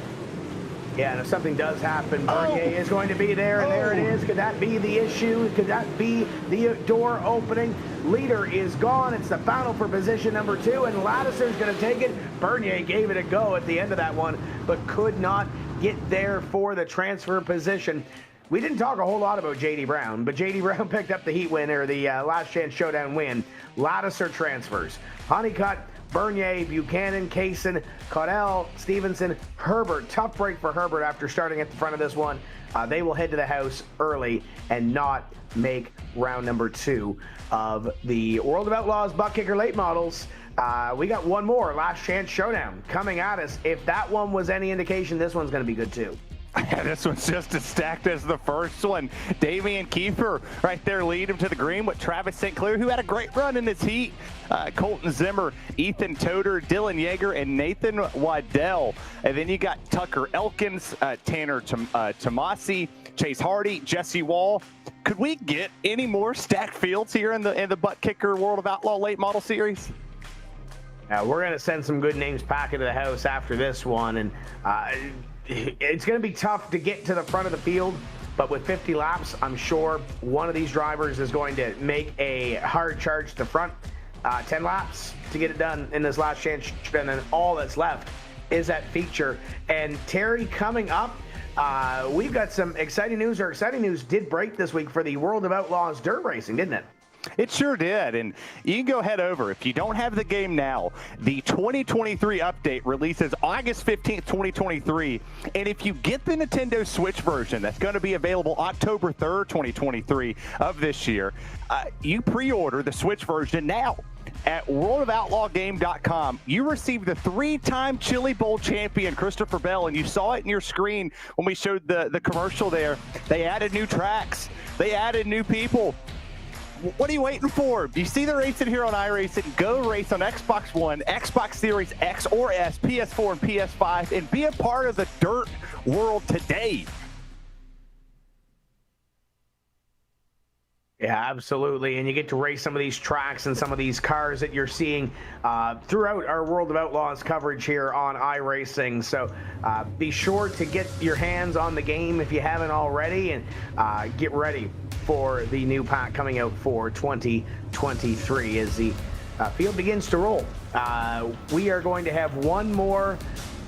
Yeah, and if something does happen, Bernier is going to be there, and there it is. Could that be the issue? Could that be the door opening? Leader is gone. It's the battle for position number 2, and Ladisser's going to take it. Bernier gave it a go at the end of that one, but could not get there for the transfer position. We didn't talk a whole lot about J.D. Brown, but J.D. Brown picked up the heat win, or the last chance showdown win. Ladisser transfers. Honeycutt, Bernier, Buchanan, Kaysen, Caudell, Stevenson, Herbert. Tough break for Herbert after starting at the front of this one. They will head to the house early and not make round number 2 of the World of Outlaws ButtKicker late models. We got one more last chance showdown coming at us. If that one was any indication, this one's going to be good too. This one's just as stacked as the first one. Damian Kiefer right there lead him to the green with Travis St. Clair, who had a great run in this heat. Colton Zimmer, Ethan Toder, Dylan Yeager, and Nathan Waddell. And then you got Tucker Elkins, Tanner Tomasi, Chase Hardy, Jesse Wall. Could we get any more stacked fields here in the ButtKicker World of Outlaw late model series? We're going to send some good names back into the house after this one, and it's going to be tough to get to the front of the field, but with 50 laps, I'm sure one of these drivers is going to make a hard charge to the front. 10 laps to get it done in this last chance, and then all that's left is that feature. And Terry, coming up, we've got some exciting news. Our exciting news did break this week for the World of Outlaws dirt racing, didn't it? It sure did, and you can go head over. If you don't have the game now, the 2023 update releases August 15th, 2023, and if you get the Nintendo Switch version, that's going to be available October 3rd, 2023 of this year, you pre-order the Switch version now at worldofoutlaw.game.com. You receive the 3-time Chili Bowl champion, Christopher Bell, and you saw it in your screen when we showed the commercial there. They added new tracks. They added new people. What are you waiting for? You see the racing here on iRacing. Go race on Xbox One, Xbox Series X or S, PS4 and PS5, and be a part of the dirt world today. Yeah, absolutely. And you get to race some of these tracks and some of these cars that you're seeing throughout our World of Outlaws coverage here on iRacing. So be sure to get your hands on the game if you haven't already, and get ready for the new pack coming out for 2023 as the field begins to roll. We are going to have one more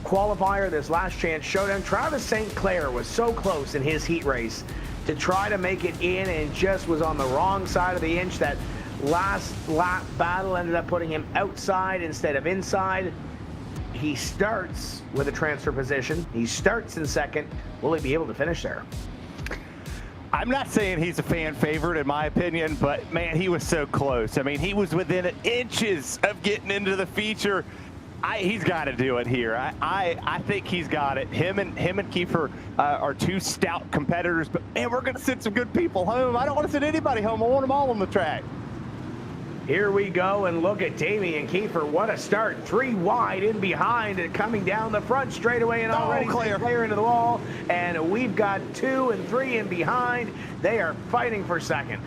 qualifier, this last chance showdown. Travis St. Clair was so close in his heat race to try to make it in, and just was on the wrong side of the inch. That last lap battle ended up putting him outside instead of inside. He starts with a transfer position. He starts in second. Will he be able to finish there? I'm not saying he's a fan favorite in my opinion, but man, he was so close. I mean, he was within inches of getting into the feature. He's got to do it here. I think he's got it. Him and Kiefer are two stout competitors, but man, we're going to send some good people home. I don't want to send anybody home. I want them all on the track. Here we go, and look at Damian Kiefer. What a start. 3 wide in behind and coming down the front straightaway, and already clear into the wall. And we've got 2 and 3 in behind. They are fighting for second.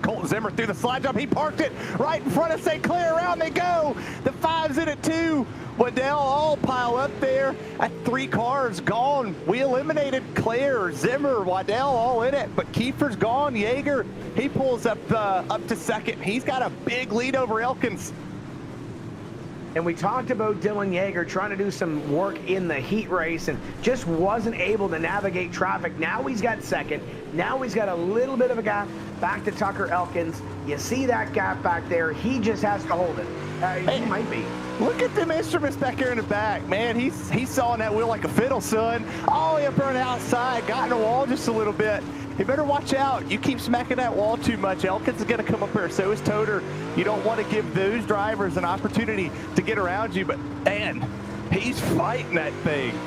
Colton Zimmer through the slide jump. He parked it right in front of St. Clair. Around they go. The 5's in at 2. Waddell all pile up there. 3 cars gone. We eliminated Clair, Zimmer, Waddell all in it, but Kiefer's gone. Yeager, he pulls up to second. He's got a big lead over Elkins. And we talked about Dylan Yeager trying to do some work in the heat race and just wasn't able to navigate traffic. Now he's got second. Now he's got a little bit of a gap back to Tucker Elkins. You see that gap back there. He just has to hold it. He might be. Look at them instruments back here in the back. Man, he's sawing that wheel like a fiddle, son. All the way up on the outside. Got in the wall just a little bit. You better watch out. You keep smacking that wall too much, Elkins is going to come up here. So is Toder. You don't want to give those drivers an opportunity to get around you, but man, he's fighting that thing.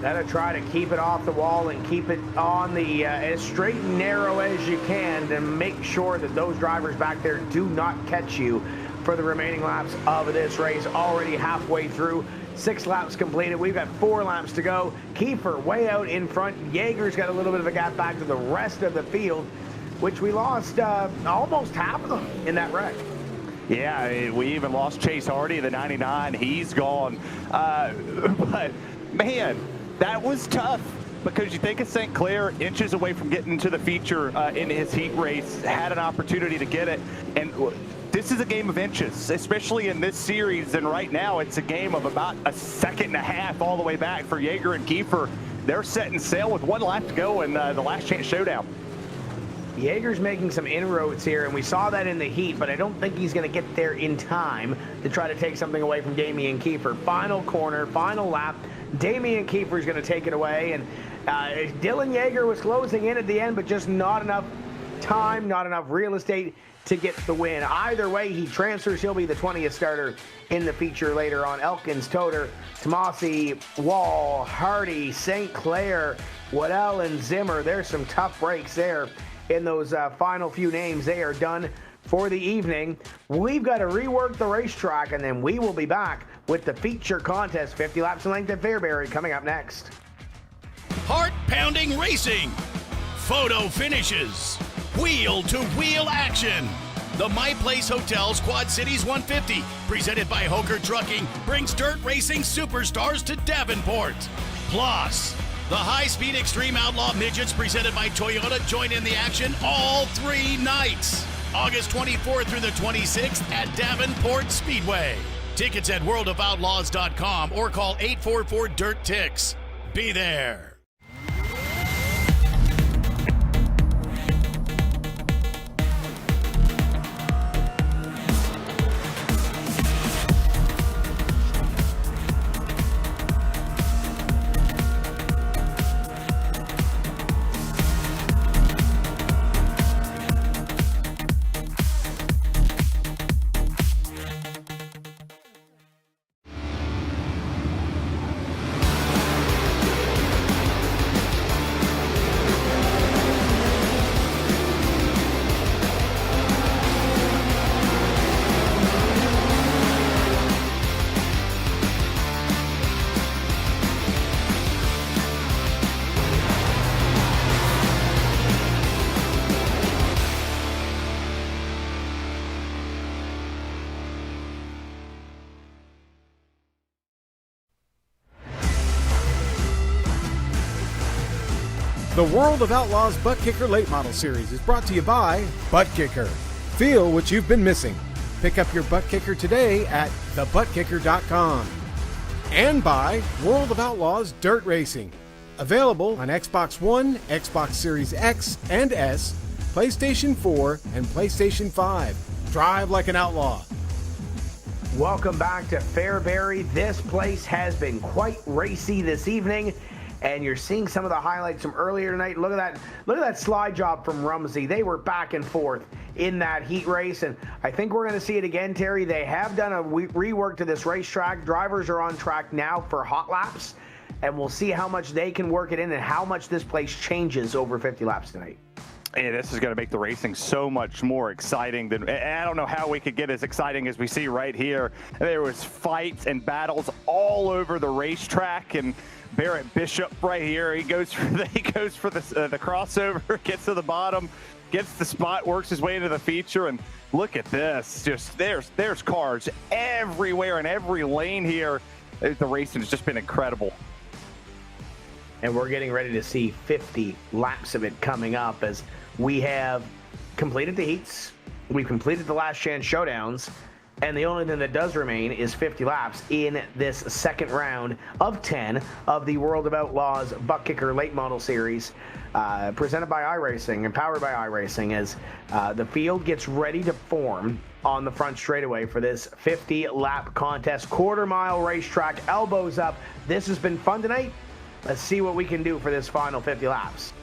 Gotta try to keep it off the wall and keep it on the as straight and narrow as you can to make sure that those drivers back there do not catch you for the remaining laps of this race. Already halfway through. 6 laps completed. We've got 4 laps to go. Kiefer way out in front. Yeager's got a little bit of a gap back to the rest of the field. which we lost almost half of them in that wreck. Yeah, we even lost Chase Hardy, the 99. He's gone. But, man, that was tough because you think of St. Clair, inches away from getting into the feature in his heat race, had an opportunity to get it. And this is a game of inches, especially in this series. And right now, it's a game of about a second and a half all the way back for Yeager and Kiefer. They're setting sail with 1 lap to go in the last chance showdown. Yeager's making some inroads here, and we saw that in the heat, but I don't think he's going to get there in time to try to take something away from Damian Kiefer. Final corner, final lap. Damian Kiefer's going to take it away, and Dylan Yeager was closing in at the end, but just not enough time, not enough real estate to get the win. Either way, he transfers. He'll be the 20th starter in the feature later on. Elkins, Toder, Tomasi, Wall, Hardy, St. Clair, Waddell, and Zimmer. There's some tough breaks there in those final few names. They are done for the evening. We've got to rework the racetrack, and then we will be back with the feature contest, 50 laps in length at Fairbury, coming up next. Heart-pounding racing, photo finishes, wheel-to-wheel action. The My Place Hotels Quad Cities 150, presented by Hoker Trucking, brings dirt racing superstars to Davenport. Plus, the high-speed Extreme Outlaw Midgets presented by Toyota join in the action all 3 nights. August 24th through the 26th at Davenport Speedway. Tickets at worldofoutlaws.com or call 844-DIRT-TICKS. Be there. The World of Outlaws ButtKicker Late Model Series is brought to you by ButtKicker. Feel what you've been missing. Pick up your ButtKicker today at thebuttkicker.com. And by World of Outlaws Dirt Racing. Available on Xbox One, Xbox Series X and S, PlayStation 4, and PlayStation 5. Drive like an outlaw. Welcome back to Fairbury. This place has been quite racy this evening, and you're seeing some of the highlights from earlier tonight. Look at that slide job from Rumsey. They were back and forth in that heat race, and I think we're going to see it again, Terry. They have done a rework to this racetrack. Drivers are on track now for hot laps, and we'll see how much they can work it in and how much this place changes over 50 laps tonight. Yeah, this is going to make the racing so much more exciting than, I don't know how we could get as exciting as we see right here. There was fights and battles all over the racetrack, and Barrett Bishop right here, he goes for the crossover, gets to the bottom, gets the spot, works his way into the feature, and look at this. Just there's cars everywhere in every lane here. The racing has just been incredible. And we're getting ready to see 50 laps of it coming up as we have completed the heats, we've completed the last chance showdowns, and the only thing that does remain is 50 laps in this second round of 10 of the World of Outlaws ButtKicker Late Model Series, presented by iRacing and powered by iRacing, as the field gets ready to form on the front straightaway for this 50-lap contest. Quarter-mile racetrack, elbows up. This has been fun tonight. Let's see what we can do for this final 50 laps.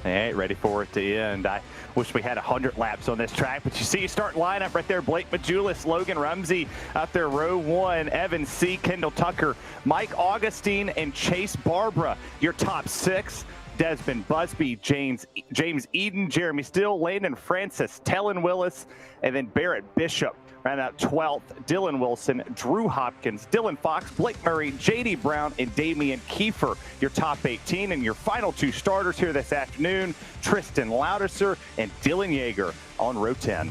All right, ready for it to end. I wish we had 100 laps on this track, but you see you start lineup right there. Blake Majulis, Logan Rumsey out there, row 1, Evan C., Kendall Tucker, Mike Augustine, and Chase Barbara. Your top 6, Desmond Busby, James Eden, Jeremy Steele, Landon Francis, Tellen Willis, and then Barrett Bishop Round out 12th, Dylan Wilson, Drew Hopkins, Dylan Fox, Blake Murray, J.D. Brown, and Damian Kiefer. Your top 18 and your final 2 starters here this afternoon, Tristan Lauderser and Dylan Yeager on row 10.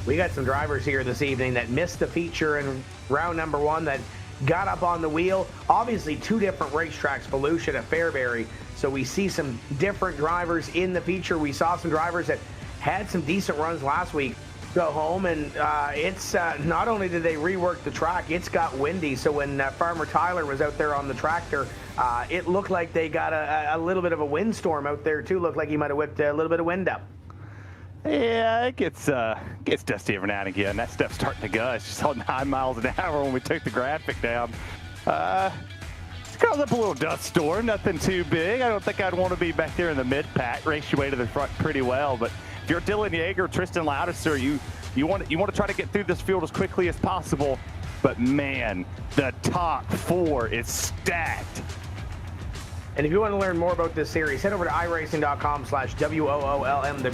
We got some drivers here this evening that missed the feature in round number 1 that got up on the wheel. Obviously, 2 different racetracks, Volusia to Fairbury. So we see some different drivers in the feature. We saw some drivers that had some decent runs last week go home, and it's not only did they rework the track, it's got windy. So when Farmer Tyler was out there on the tractor, it looked like they got a little bit of a windstorm out there too. Looked like he might have whipped a little bit of wind up. Yeah, it gets dusty every now and again. That stuff's starting to gush. Just saw 9 miles an hour when we took the graphic down. It's caused up a little dust storm, nothing too big. I don't think I'd want to be back there in the mid-pack. Race your way to the front pretty well, but if you're Dylan Yeager, Tristan Lauderser, you want to try to get through this field as quickly as possible. But man, the top 4 is stacked. And if you want to learn more about this series, head over to iRacing.com/WOOLM.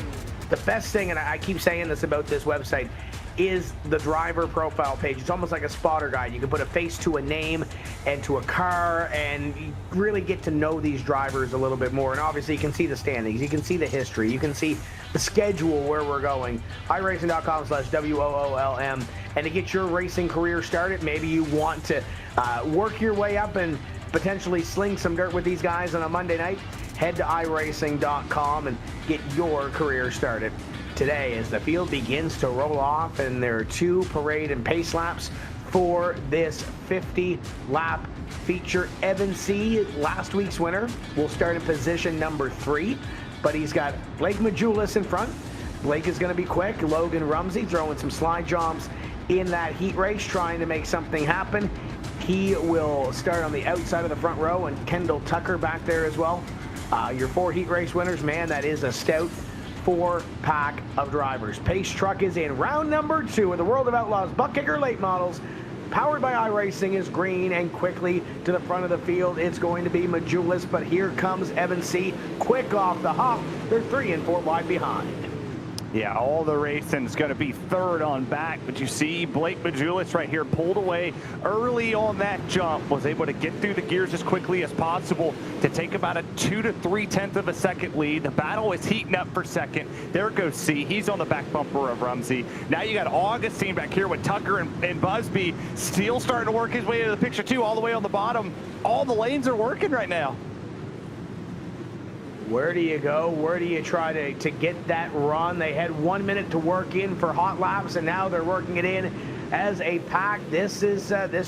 The best thing, and I keep saying this about this website, is the driver profile page. It's almost like a spotter guide. You can put a face to a name and to a car and you really get to know these drivers a little bit more. And obviously you can see the standings, you can see the history, you can see the schedule where we're going. iRacing.com/WOOLM. And to get your racing career started, maybe you want to work your way up and potentially sling some dirt with these guys on a Monday night, head to iRacing.com and get your career started today as the field begins to roll off, and there are 2 parade and pace laps for this 50-lap feature. Evan C., last week's winner, will start in position number 3, but he's got Blake Majulis in front. Blake is going to be quick. Logan Rumsey throwing some slide jobs in that heat race, trying to make something happen. He will start on the outside of the front row, and Kendall Tucker back there as well. Your 4 heat race winners, man, that is a stout 4-pack of drivers. Pace truck is in round number 2 of the World of Outlaws ButtKicker late models. Powered by iRacing is green, and quickly to the front of the field, it's going to be Majulis, but here comes Evan C. quick off the hop. They're 3 and 4 wide behind. Yeah, all the racing's going to be 3rd on back, but you see Blake Majulis right here pulled away early on that jump, was able to get through the gears as quickly as possible to take about a 2 to 3/10 of a second lead. The battle is heating up for second. There goes C. He's on the back bumper of Rumsey. Now you got Augustine back here with Tucker and Busby. Steele starting to work his way into the picture too, all the way on the bottom. All the lanes are working right now. Where do you go? Where do you try to get that run? They had 1 minute to work in for hot laps, and now they're working it in as a pack. This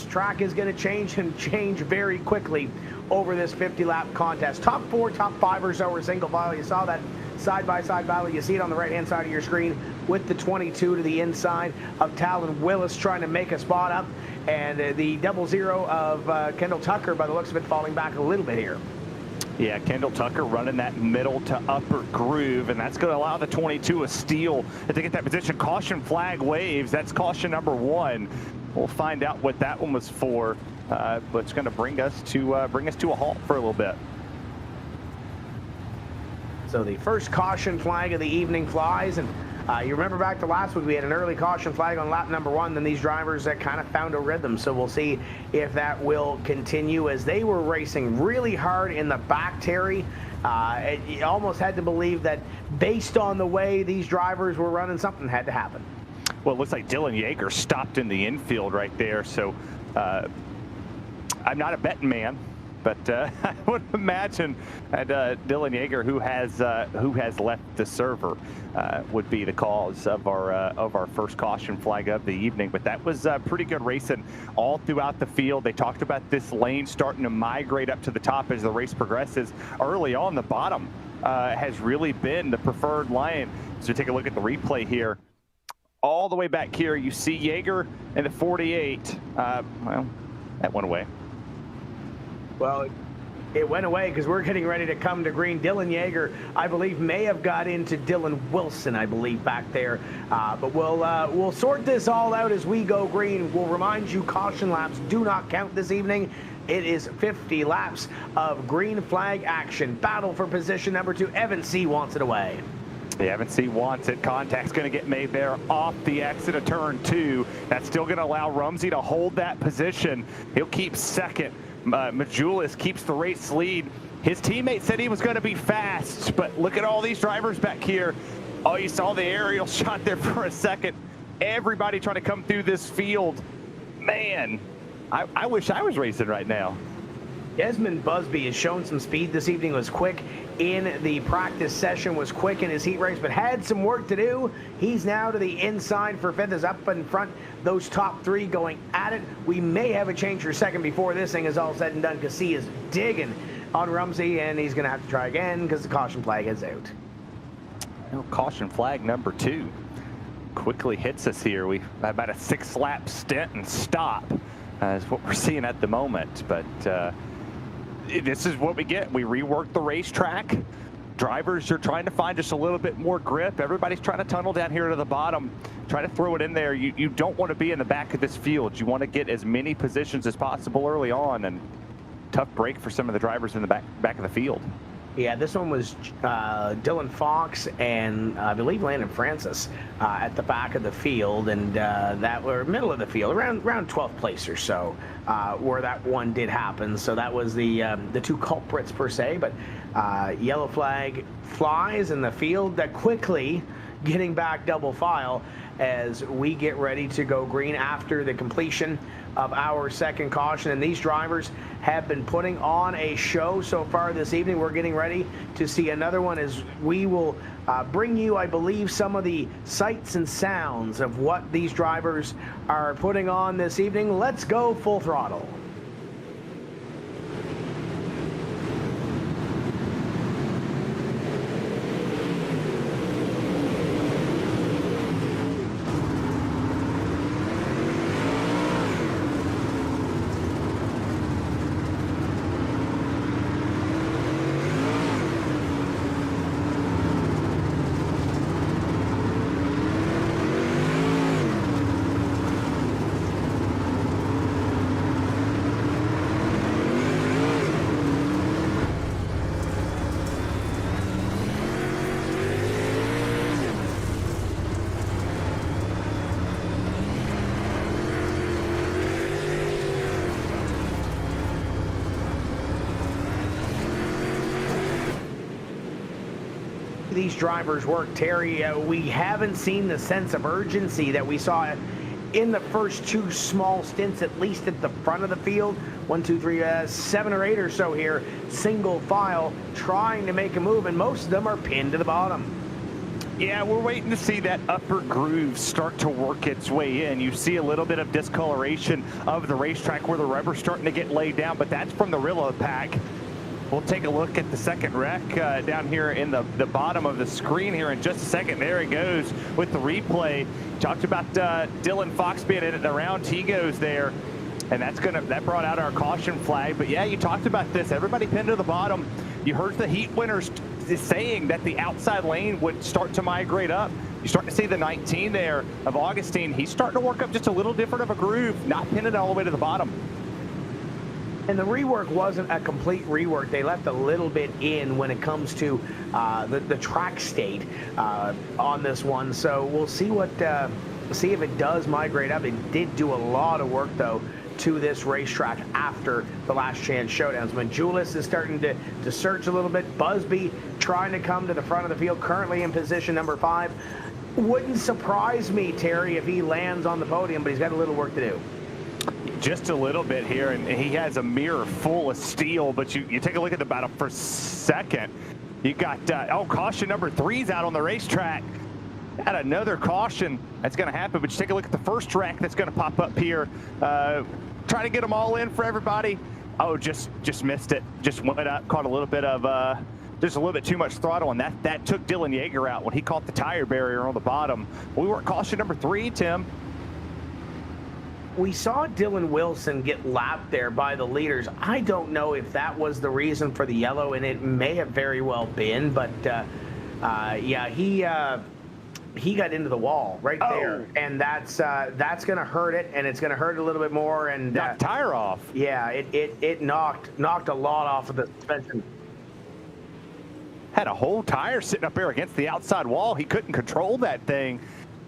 track is going to change, and change very quickly over this 50-lap contest. Top 4, top 5 or so are single file. You saw that side-by-side battle. You see it on the right-hand side of your screen with the 22 to the inside of Talon Willis trying to make a spot up, and the 00 of Kendall Tucker, by the looks of it, falling back a little bit here. Yeah, Kendall Tucker running that middle to upper groove, and that's going to allow the 22 of Steele to get that position. Caution flag waves. That's caution number 1. We'll find out what that one was for, but it's going to bring us to a halt for a little bit. So the first caution flag of the evening flies, and you remember back to last week, we had an early caution flag on lap number 1, then these drivers that kind of found a rhythm. So we'll see if that will continue as they were racing really hard in the back, Terry. You almost had to believe that based on the way these drivers were running, something had to happen. Well, it looks like Dylan Yeager stopped in the infield right there. So I'm not a betting man, but I would imagine that Dylan Yeager, who has left the server, would be the cause of our first caution flag of the evening. But that was pretty good racing all throughout the field. They talked about this lane starting to migrate up to the top as the race progresses. Early on, the bottom has really been the preferred lane. So take a look at the replay here. All the way back here, you see Yeager in the 48. Well, that went away. Well, it went away because we're getting ready to come to green. Dylan Yeager, I believe, may have got into Dylan Wilson, I believe, back there. But we'll sort this all out as we go green. We'll remind you, caution laps do not count this evening. It is 50 laps of green flag action. Battle for position number 2. Evan C. wants it away. The Evansy wants it. Contact's going to get made there off the exit of turn 2. That's still going to allow Rumsey to hold that position. He'll keep second. Majulis keeps the race lead. His teammate said he was going to be fast, but look at all these drivers back here. Oh, you saw the aerial shot there for a second. Everybody trying to come through this field. Man, I wish I was racing right now. Desmond Busby has shown some speed this evening, was quick in the practice session, was quick in his heat race, but had some work to do. He's now to the inside for fifth, is up in front. Those top 3 going at it. We may have a change for second before this thing is all said and done, because he is digging on Rumsey, and he's going to have to try again because the caution flag is out. Caution flag number 2 quickly hits us here. We have about a 6-lap stint and stop is what we're seeing at the moment, but this is what we get. We rework the racetrack. Drivers are trying to find just a little bit more grip. Everybody's trying to tunnel down here to the bottom, try to throw it in there. You don't want to be in the back of this field. You want to get as many positions as possible early on, and tough break for some of the drivers in the back of the field. Yeah, this one was Dylan Fox and I believe Landon Francis at the back of the field, and that were middle of the field, around 12th place or so, where that one did happen. So that was the 2 culprits per se, but yellow flag flies in the field that quickly getting back double file as we get ready to go green after the completion of our second caution. And these drivers have been putting on a show so far this evening. We're getting ready to see another one as we will bring you, I believe, some of the sights and sounds of what these drivers are putting on this evening. Let's go full throttle. These drivers work, Terry. We haven't seen the sense of urgency that we saw in the first 2 small stints, at least at the front of the field. 1, 2, 3, 7 or 8 or so here, single file, trying to make a move, and most of them are pinned to the bottom. Yeah, we're waiting to see that upper groove start to work its way in. You see a little bit of discoloration of the racetrack where the rubber's starting to get laid down, but that's from the rear of the pack. We'll take a look at the second wreck down here in the bottom of the screen here in just a second. There he goes with the replay. Talked about Dylan Fox being in it around. He goes there, and that brought out our caution flag. But yeah, you talked about this. Everybody pinned to the bottom. You heard the heat winners saying that the outside lane would start to migrate up. You start to see the 19 there of Augustine. He's starting to work up just a little different of a groove, not pinning all the way to the bottom. And the rework wasn't a complete rework. They left a little bit in when it comes to the track state on this one. So we'll see see if it does migrate up. It did do a lot of work, though, to this racetrack after the last chance showdowns. Majulis is starting to search a little bit. Busby trying to come to the front of the field, currently in position number 5. Wouldn't surprise me, Terry, if he lands on the podium, but he's got a little work to do. Just a little bit here, and he has a mirror full of steel, but you take a look at the battle for second. You got, caution number 3's out on the racetrack. Got another caution that's going to happen, but you take a look at the first wreck that's going to pop up here. Try to get them all in for everybody. Oh, just missed it. Just went up, caught a little bit of, just a little bit too much throttle, and that took Dylan Yeager out when he caught the tire barrier on the bottom. We were at caution number 3, Tim. We saw Dylan Wilson get lapped there by the leaders. I don't know if that was the reason for the yellow, and it may have very well been, but yeah, he got into the wall right there, and that's going to hurt it, and it's going to hurt a little bit more. And knocked tire off. Yeah, it knocked a lot off of the suspension. had a whole tire sitting up there against the outside wall. He couldn't control that thing.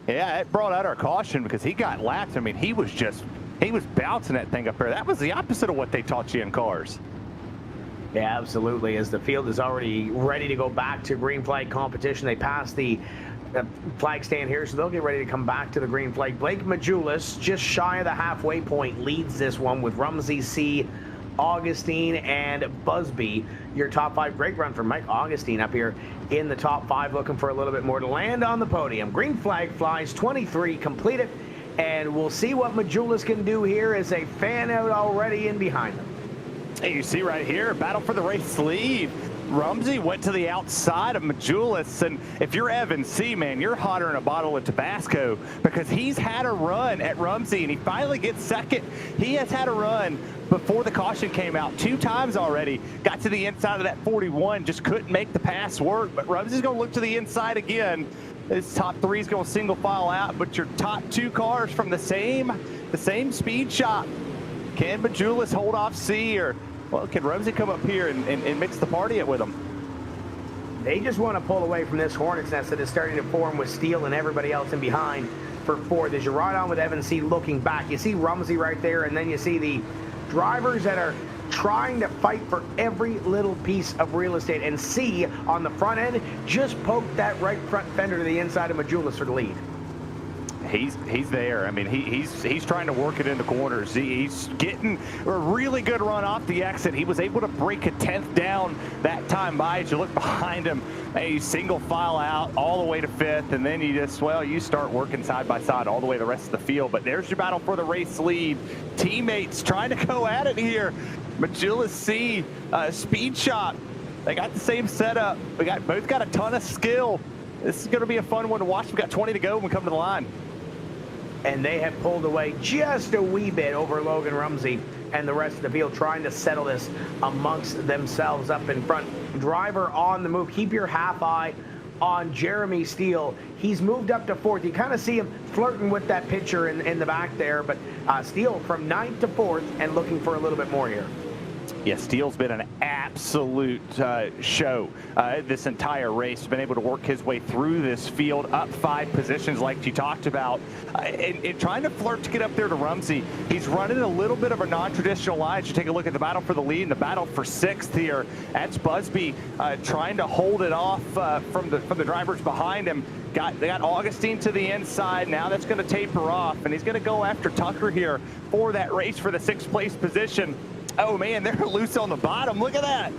Yeah, it brought out our caution because he got lapped. I mean, he was bouncing that thing up there. That was the opposite of what they taught you in cars. Yeah, absolutely. As the field is already ready to go back to green flag competition, they passed the flag stand here, so they'll get ready to come back to the green flag. Blake Majulis, just shy of the halfway point, leads this one with Rumsey, C, Augustine, and Busby. Your top 5. Great run from Mike Augustine up here in the top 5, looking for a little bit more to land on the podium. Green flag flies, 23 completed, and we'll see what Majulis can do here as a fan out already in behind them. Hey, you see right here, battle for the race lead. Rumsey went to the outside of Majulis, and if you're Evan C, man, you're hotter than a bottle of Tabasco because he's had a run at Rumsey, and he finally gets second. He has had a run before the caution came out 2 times already. Got to the inside of that 41, just couldn't make the pass work, but Rumsey's going to look to the inside again. His top 3 is going to single file out, but your top 2 cars from the same speed shop. Can Majulis hold off C, or well, can Rumsey come up here and mix the party with them? They just want to pull away from this hornet's nest that is starting to form with Steele and everybody else in behind for 4th. As you ride on with Evan C looking back, you see Rumsey right there, and then you see the drivers that are trying to fight for every little piece of real estate. And C on the front end just poked that right front fender to the inside of Majulis for the lead. He's there. I mean, he's trying to work it into corners. He's getting a really good run off the exit. He was able to break a 10th down that time by. As you look behind him, a single file out all the way to 5th, and then you start working side by side all the way the rest of the field. But there's your battle for the race lead. Teammates trying to go at it here. Majulis C, Speed Shop. They got the same setup. Both got a ton of skill. This is going to be a fun one to watch. We've got 20 to go when we come to the line. And they have pulled away just a wee bit over Logan Rumsey and the rest of the field, trying to settle this amongst themselves up in front. Driver on the move. Keep your half eye on Jeremy Steele. He's moved up to 4th. You kind of see him flirting with that picture in the back there, but Steele from 9th to 4th and looking for a little bit more here. Yeah, Steele's been an absolute show this entire race. Been able to work his way through this field, up 5 positions like you talked about, and trying to flirt to get up there to Rumsey. He's running a little bit of a non-traditional line. You take a look at the battle for the lead and the battle for 6th here. That's Busby trying to hold it off from the drivers behind him. They got Augustine to the inside. Now that's going to taper off, and he's going to go after Tucker here for that race for the 6th place position. Oh, man, they're loose on the bottom. Look at that.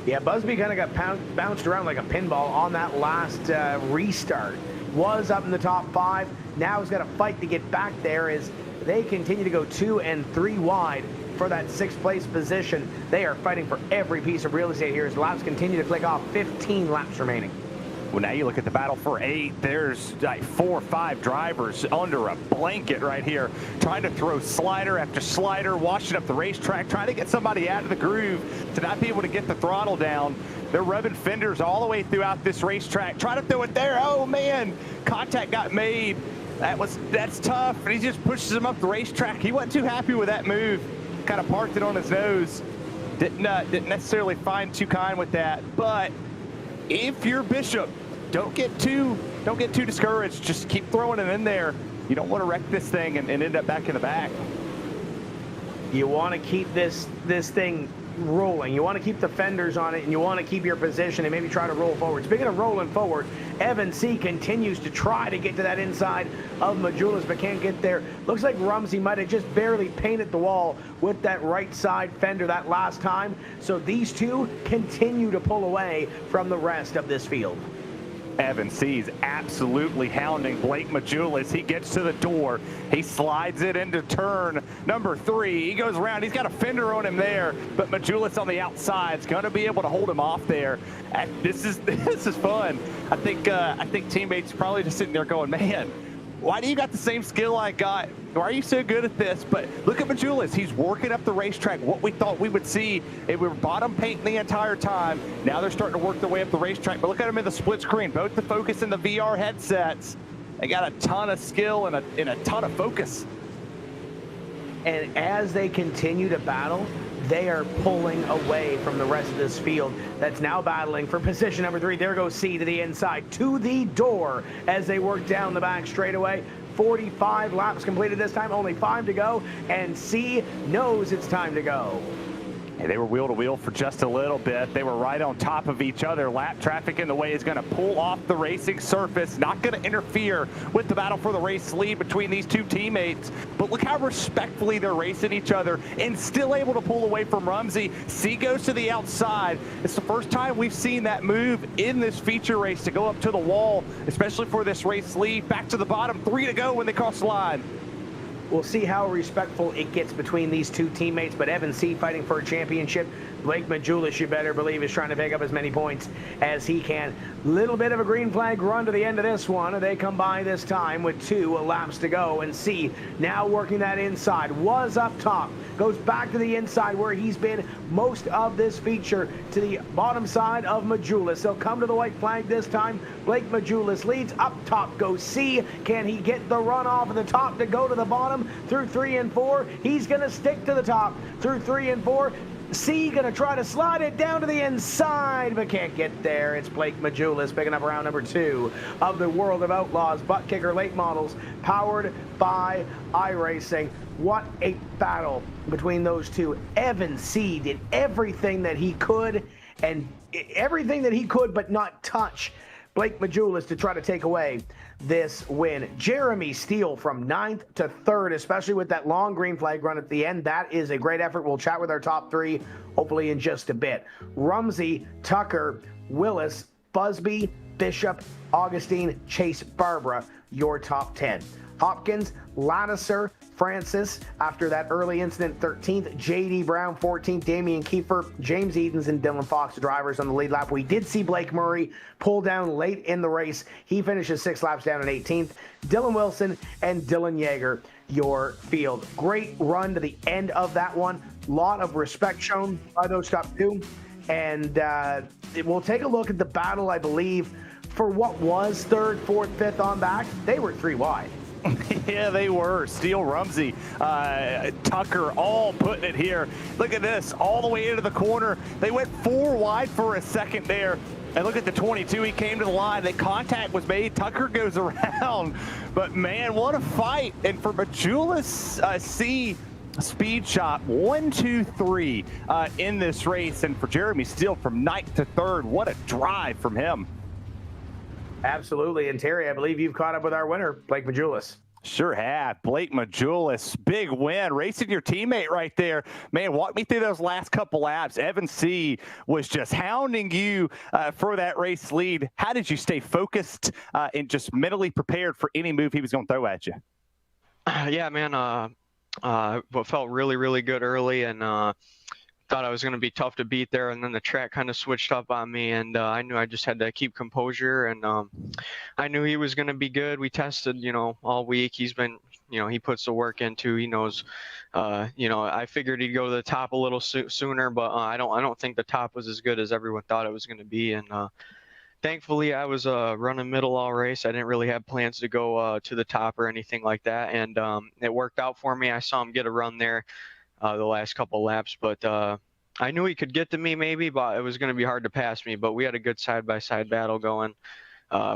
Yeah, Busby kind of got bounced around like a pinball on that last restart. Was up in the top 5. Now he's got to fight to get back there as they continue to go 2 and 3 wide for that 6th place position. They are fighting for every piece of real estate here as laps continue to click off. 15 laps remaining. Well, now you look at the battle for 8. There's like 4 or 5 drivers under a blanket right here, trying to throw slider after slider, washing up the racetrack, trying to get somebody out of the groove to not be able to get the throttle down. They're rubbing fenders all the way throughout this racetrack, trying to throw it there. Oh, man, contact got made. That's tough, and he just pushes him up the racetrack. He wasn't too happy with that move, kind of parked it on his nose. Didn't necessarily find too kind with that, but if you're Bishop, don't get too discouraged. Just keep throwing it in there. You don't want to wreck this thing and end up back in the back. You want to keep this thing rolling. You want to keep the fenders on it, and you want to keep your position and maybe try to roll forward. Speaking of rolling forward, Evan C continues to try to get to that inside of Majulis, but can't get there. Looks like Rumsey might have just barely painted the wall with that right side fender that last time. So these two continue to pull away from the rest of this field. Evan C's absolutely hounding Blake Majulis. He gets to the door. He slides it into turn number 3. He goes around. He's got a fender on him there, but Majulis on the outside is going to be able to hold him off there. This is fun. I think teammates probably just sitting there going, man, why do you got the same skill I got? Why are you so good at this? But look at Majulis. He's working up the racetrack. What we thought we would see, we were bottom painting the entire time. Now they're starting to work their way up the racetrack. But look at them in the split screen, both the focus and the VR headsets. They got a ton of skill and a ton of focus. And as they continue to battle, they are pulling away from the rest of this field that's now battling for position number 3. There goes C to the inside, to the door as they work down the back straightaway. 45 laps completed this time, only 5 to go, and C knows it's time to go. And they were wheel to wheel for just a little bit. They were right on top of each other. Lap traffic in the way is going to pull off the racing surface, not going to interfere with the battle for the race lead between these two teammates. But look how respectfully they're racing each other and still able to pull away from Rumsey. C goes to the outside. It's the first time we've seen that move in this feature race to go up to the wall, especially for this race lead. Back to the bottom, 3 to go when they cross the line. We'll see how respectful it gets between these two teammates, but Evan C fighting for a championship. Blake Majulis, you better believe, is trying to pick up as many points as he can. Little bit of a green flag run to the end of this one. They come by this time with 2 laps to go, and C now working that inside. Was up top, goes back to the inside where he's been most of this feature, to the bottom side of Majulis. They'll come to the white flag this time. Blake Majulis leads. Up top goes C. Can he get the run off of the top to go to the bottom through 3 and 4? He's going to stick to the top through 3 and 4. C going to try to slide it down to the inside, but can't get there. It's Blake Majulis picking up round number 2 of the World of Outlaws ButtKicker late models, powered by iRacing. What a battle between those two. Evan C did everything that he could, but not touch Blake Majulis to try to take away this win. Jeremy Steele from 9th to 3rd, especially with that long green flag run at the end. That is a great effort. We'll chat with our top 3 hopefully in just a bit. Rumsey, Tucker, Willis, Busby, Bishop, Augustine, Chase, Barbara, your top 10. Hopkins, Lattiser, Francis, after that early incident, 13th. J.D. Brown, 14th. Damian Kiefer, James Edens, and Dylan Fox, the drivers on the lead lap. We did see Blake Murray pull down late in the race. He finishes 6 laps down in 18th. Dylan Wilson and Dylan Yeager, your field. Great run to the end of that one. Lot of respect shown by those top 2. And we'll take a look at the battle, I believe, for what was 3rd, 4th, 5th on back. They were 3 wide. Yeah, they were. Steele, Rumsey, Tucker, all putting it here. Look at this, all the way into the corner. They went 4 wide for a second there. And look at the 22, he came to the line. The contact was made. Tucker goes around. But, man, what a fight. And for Majulis, C, speed shot 1, 2, 3 in this race. And for Jeremy Steele from 9th to 3rd, what a drive from him. Absolutely. And Terry, I believe you've caught up with our winner, Blake Majulis. Sure have. Blake Majulis, big win, racing your teammate right there. Man, walk me through those last couple laps. Evan C was just hounding you for that race lead. How did you stay focused and just mentally prepared for any move he was going to throw at you? Yeah, man, felt really, really good early, and thought I was going to be tough to beat there, and then the track kind of switched up on me, and I knew I just had to keep composure, and I knew he was going to be good. We tested, all week. He's been, he puts the work into. He knows, I figured he'd go to the top a little sooner, but I don't think the top was as good as everyone thought it was going to be, and thankfully I was running middle all race. I didn't really have plans to go to the top or anything like that, and it worked out for me. I saw him get a run there the last couple laps, but I knew he could get to me maybe, but it was going to be hard to pass me. But we had a good side-by-side battle going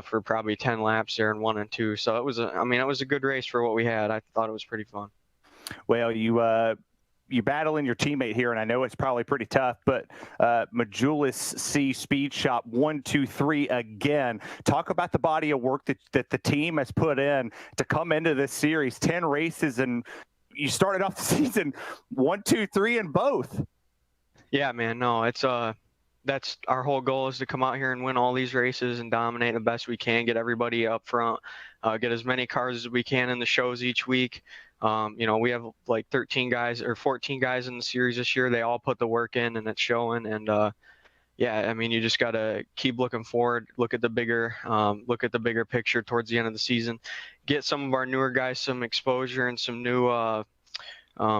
for probably 10 laps there in 1 and 2. So it was it was a good race for what we had. I thought it was pretty fun. Well, you battling your teammate here, and I know it's probably pretty tough, but Majulis C speed shot 1, 2, 3 again. Talk about the body of work that the team has put in to come into this series, 10 races, and you started off the season 1, 2, 3 in both. Yeah, man. No, it's that's our whole goal, is to come out here and win all these races and dominate the best we can, get everybody up front, get as many cars as we can in the shows each week. We have like 13 guys or 14 guys in the series this year. They all put the work in, and it's showing. And you just got to keep looking forward, look at the bigger picture towards the end of the season, get some of our newer guys some exposure and some new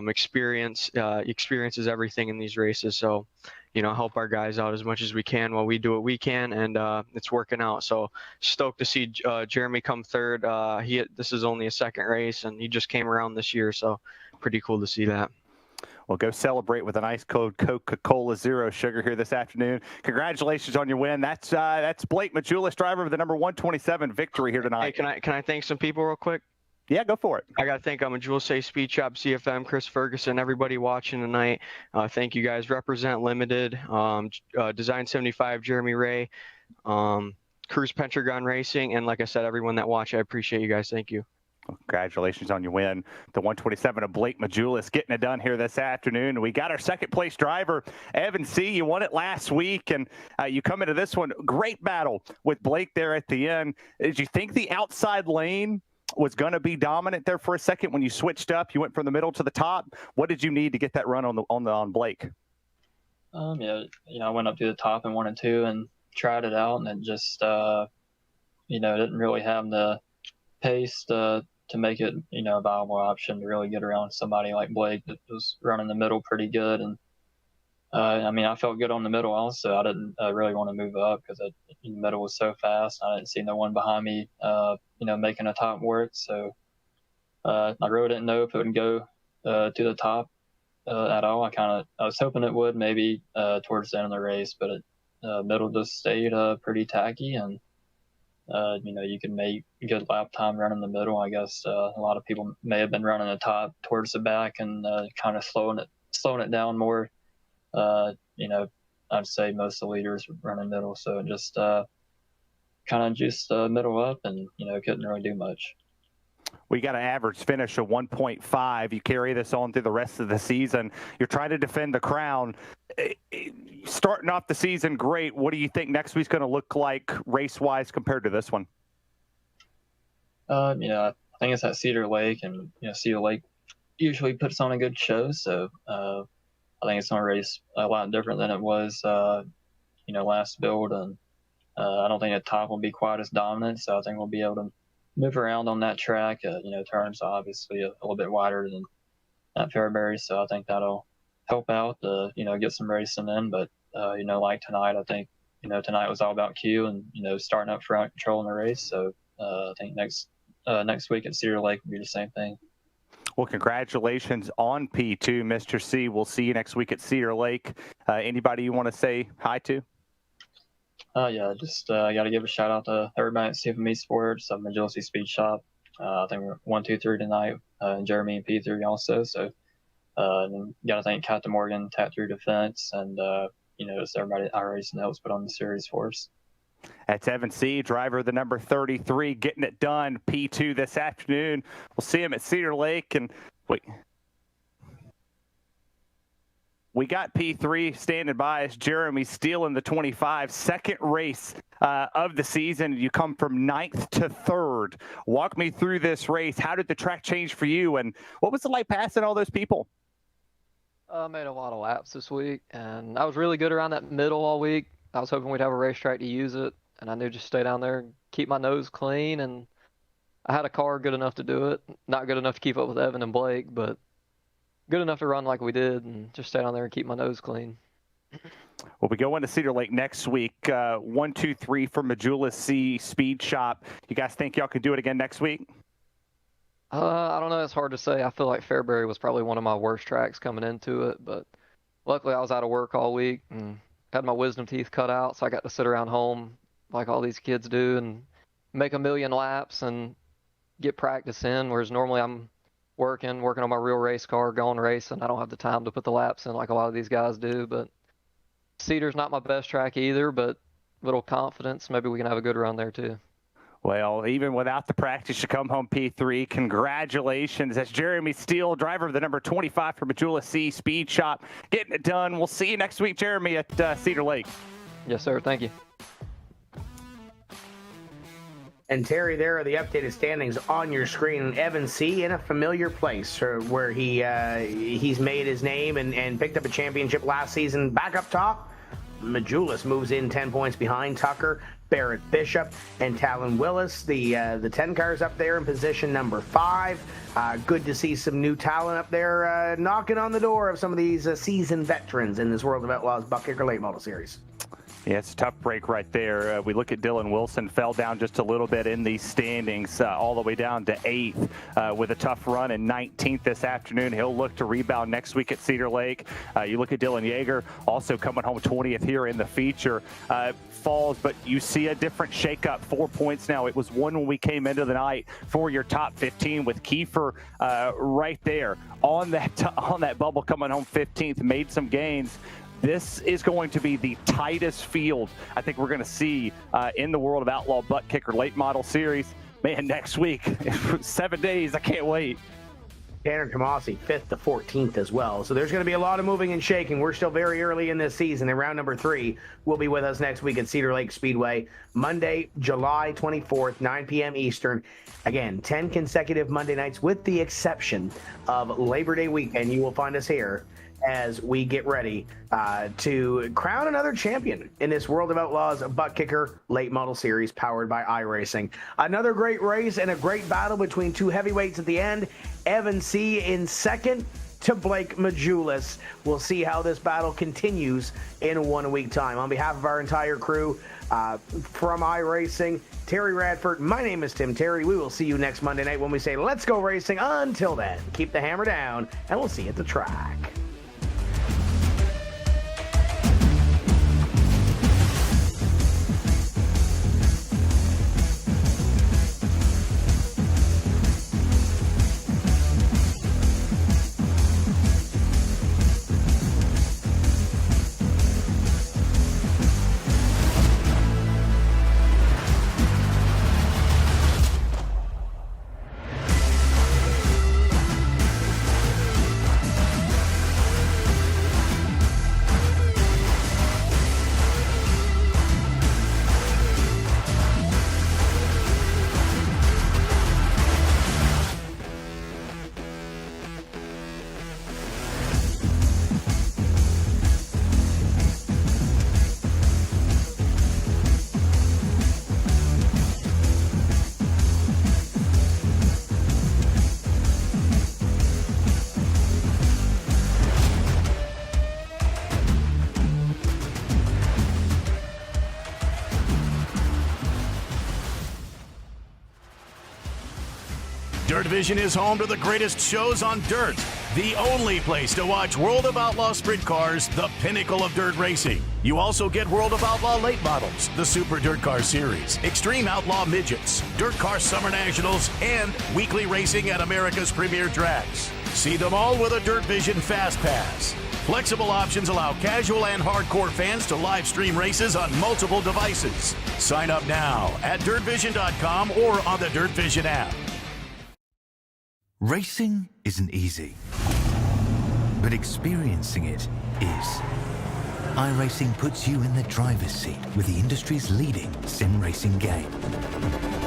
experience. Experience is everything in these races. So, help our guys out as much as we can while we do what we can, and it's working out. So stoked to see Jeremy come 3rd. This is only a 2nd race, and he just came around this year. So pretty cool to see that. Well, go celebrate with an ice cold Coca-Cola Zero Sugar here this afternoon. Congratulations on your win. That's Blake Majulis, driver of the number 127 victory here tonight. Hey, can I thank some people real quic? Yeah, go for it. I got to thank Majulis Say Speed Shop, CFM, Chris Ferguson, everybody watching tonight. Thank you guys. Represent Limited, Design 75, Jeremy Ray, Cruise Pentagon Racing, and like I said, everyone that watched, I appreciate you guys. Thank you. Congratulations on your win. The 127 of Blake Majulis getting it done here this afternoon. We got our second place driver, Evan C. You won it last week, and you come into this one. Great battle with Blake there at the end. Did you think the outside lane was going to be dominant there for a second when you switched up? You went from the middle to the top. What did you need to get that run on Blake? Yeah, I went up to the top in 1 and 2 and tried it out, and it just didn't really have the pace to make it a viable option to really get around somebody like Blake that was running the middle pretty good. And I felt good on the middle also. I didn't really want to move up because the middle was so fast. I didn't see no one behind me making a top work, so I really didn't know if it would go to the top at all. I was hoping it would maybe towards the end of the race, but middle just stayed pretty tacky, and you can make good lap time running the middle. I guess a lot of people may have been running the top towards the back and kind of slowing it down more. I'd say most of the leaders were running middle, so it just kind of juiced middle up, and couldn't really do much. We got an average finish of 1.5. You carry this on through the rest of the season. You're trying to defend the crown. Starting off the season great. What do you think next week's going to look like race-wise compared to this one? I think it's at Cedar Lake, and Cedar Lake usually puts on a good show, so I think it's going to race a lot different than it was, last build, and I don't think the top will be quite as dominant, so I think we'll be able to move around on that track. Turns obviously a little bit wider than at Fairbury, so I think that'll help out to get some racing in. But like tonight, I think tonight was all about Q and starting up front, controlling the race. So I think next week at Cedar Lake will be the same thing. Well, congratulations on P2, Mr. C. We'll see you next week at Cedar Lake. Anybody you want to say hi to? I got to give a shout out to everybody at CFM Sports, Agility Speed Shop. I think we're 1, 2, 3 tonight, and Jeremy and P3 also. So, got to thank Captain Morgan, Tap 3 Defense, and just everybody at iRacing helps put on the series for us. That's Evan C., driver of the number 33, getting it done. P2 this afternoon. We'll see him at Cedar Lake. And wait. We got P3 standing by as Jeremy Steele in the 25, second race of the season. You come from 9th to 3rd. Walk me through this race. How did the track change for you, and what was it like passing all those people? I made a lot of laps this week, and I was really good around that middle all week. I was hoping we'd have a racetrack to use it, and I knew just stay down there and keep my nose clean, and I had a car good enough to do it. Not good enough to keep up with Evan and Blake, but good enough to run like we did and just stay down there and keep my nose clean. Well, we go into Cedar Lake next week. 1, 2, 3 for Majulis C Speed Shop. You guys think y'all could do it again next week? I don't know. It's hard to say. I feel like Fairbury was probably one of my worst tracks coming into it, but luckily I was out of work all week and had my wisdom teeth cut out, so I got to sit around home like all these kids do and make a million laps and get practice in, whereas normally I'm working on my real race car, going racing. I don't have the time to put the laps in like a lot of these guys do, but Cedar's not my best track either, but little confidence, maybe we can have a good run there too. Well, even without the practice, you come home P3. Congratulations. That's Jeremy Steele, driver of the number 25 for Majulis C Speed Shop, getting it done. We'll see you next week, Jeremy, at Cedar Lake. Yes, sir. Thank you. And Terry, there are the updated standings on your screen. Evan C. in a familiar place where he's made his name and picked up a championship last season. Back up top, Majulis moves in 10 points behind Tucker, Barrett Bishop, and Talon Willis. The 10 cars up there in position number 5. Good to see some new talent up there knocking on the door of some of these seasoned veterans in this World of Outlaws ButtKicker Late Model Series. Yeah, it's a tough break right there. We look at Dylan Wilson, fell down just a little bit in these standings, all the way down to 8th with a tough run, and 19th this afternoon. He'll look to rebound next week at Cedar Lake. You look at Dylan Yeager, also coming home 20th here in the feature. Falls, but you see a different shakeup. 4 points now. It was 1 when we came into the night for your top 15 with Kiefer right there on that bubble, coming home 15th, made some gains. This is going to be the tightest field I think we're going to see in the World of Outlaw ButtKicker Late Model Series. Man, next week, 7 days, I can't wait. Tanner Tomasi, 5th to 14th as well. So there's going to be a lot of moving and shaking. We're still very early in this season. In round number 3 will be with us next week at Cedar Lake Speedway, Monday, July 24th, 9 p.m. Eastern. Again, 10 consecutive Monday nights with the exception of Labor Day weekend. You will find us here as we get ready to crown another champion in this World of Outlaws ButtKicker Late Model Series powered by iRacing. Another great race and a great battle between two heavyweights at the end. Evan C. in second to Blake Majulis. We'll see how this battle continues in 1 week time. On behalf of our entire crew from iRacing, Terry Radford, my name is Tim Terry. We will see you next Monday night when we say let's go racing. Until then, keep the hammer down and we'll see you at the track. Dirt Vision is home to the greatest shows on dirt. The only place to watch World of Outlaw Sprint Cars, the pinnacle of dirt racing. You also get World of Outlaw Late Models, the Super Dirt Car Series, Extreme Outlaw Midgets, Dirt Car Summer Nationals, and weekly racing at America's premier tracks. See them all with a Dirt Vision Fast Pass. Flexible options allow casual and hardcore fans to live stream races on multiple devices. Sign up now at dirtvision.com or on the Dirt Vision app. Racing isn't easy, but experiencing it is. iRacing puts you in the driver's seat with the industry's leading sim racing game.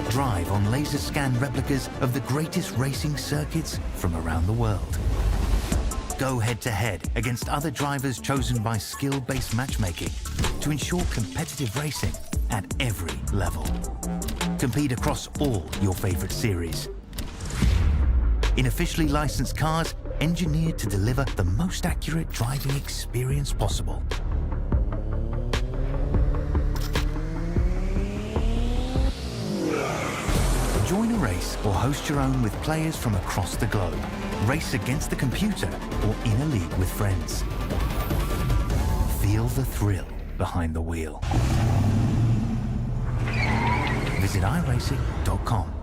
Drive on laser scan replicas of the greatest racing circuits from around the world. Go head to head against other drivers chosen by skill-based matchmaking to ensure competitive racing at every level. Compete across all your favorite series. In officially licensed cars, engineered to deliver the most accurate driving experience possible. Join a race or host your own with players from across the globe. Race against the computer or in a league with friends. Feel the thrill behind the wheel. Visit iRacing.com.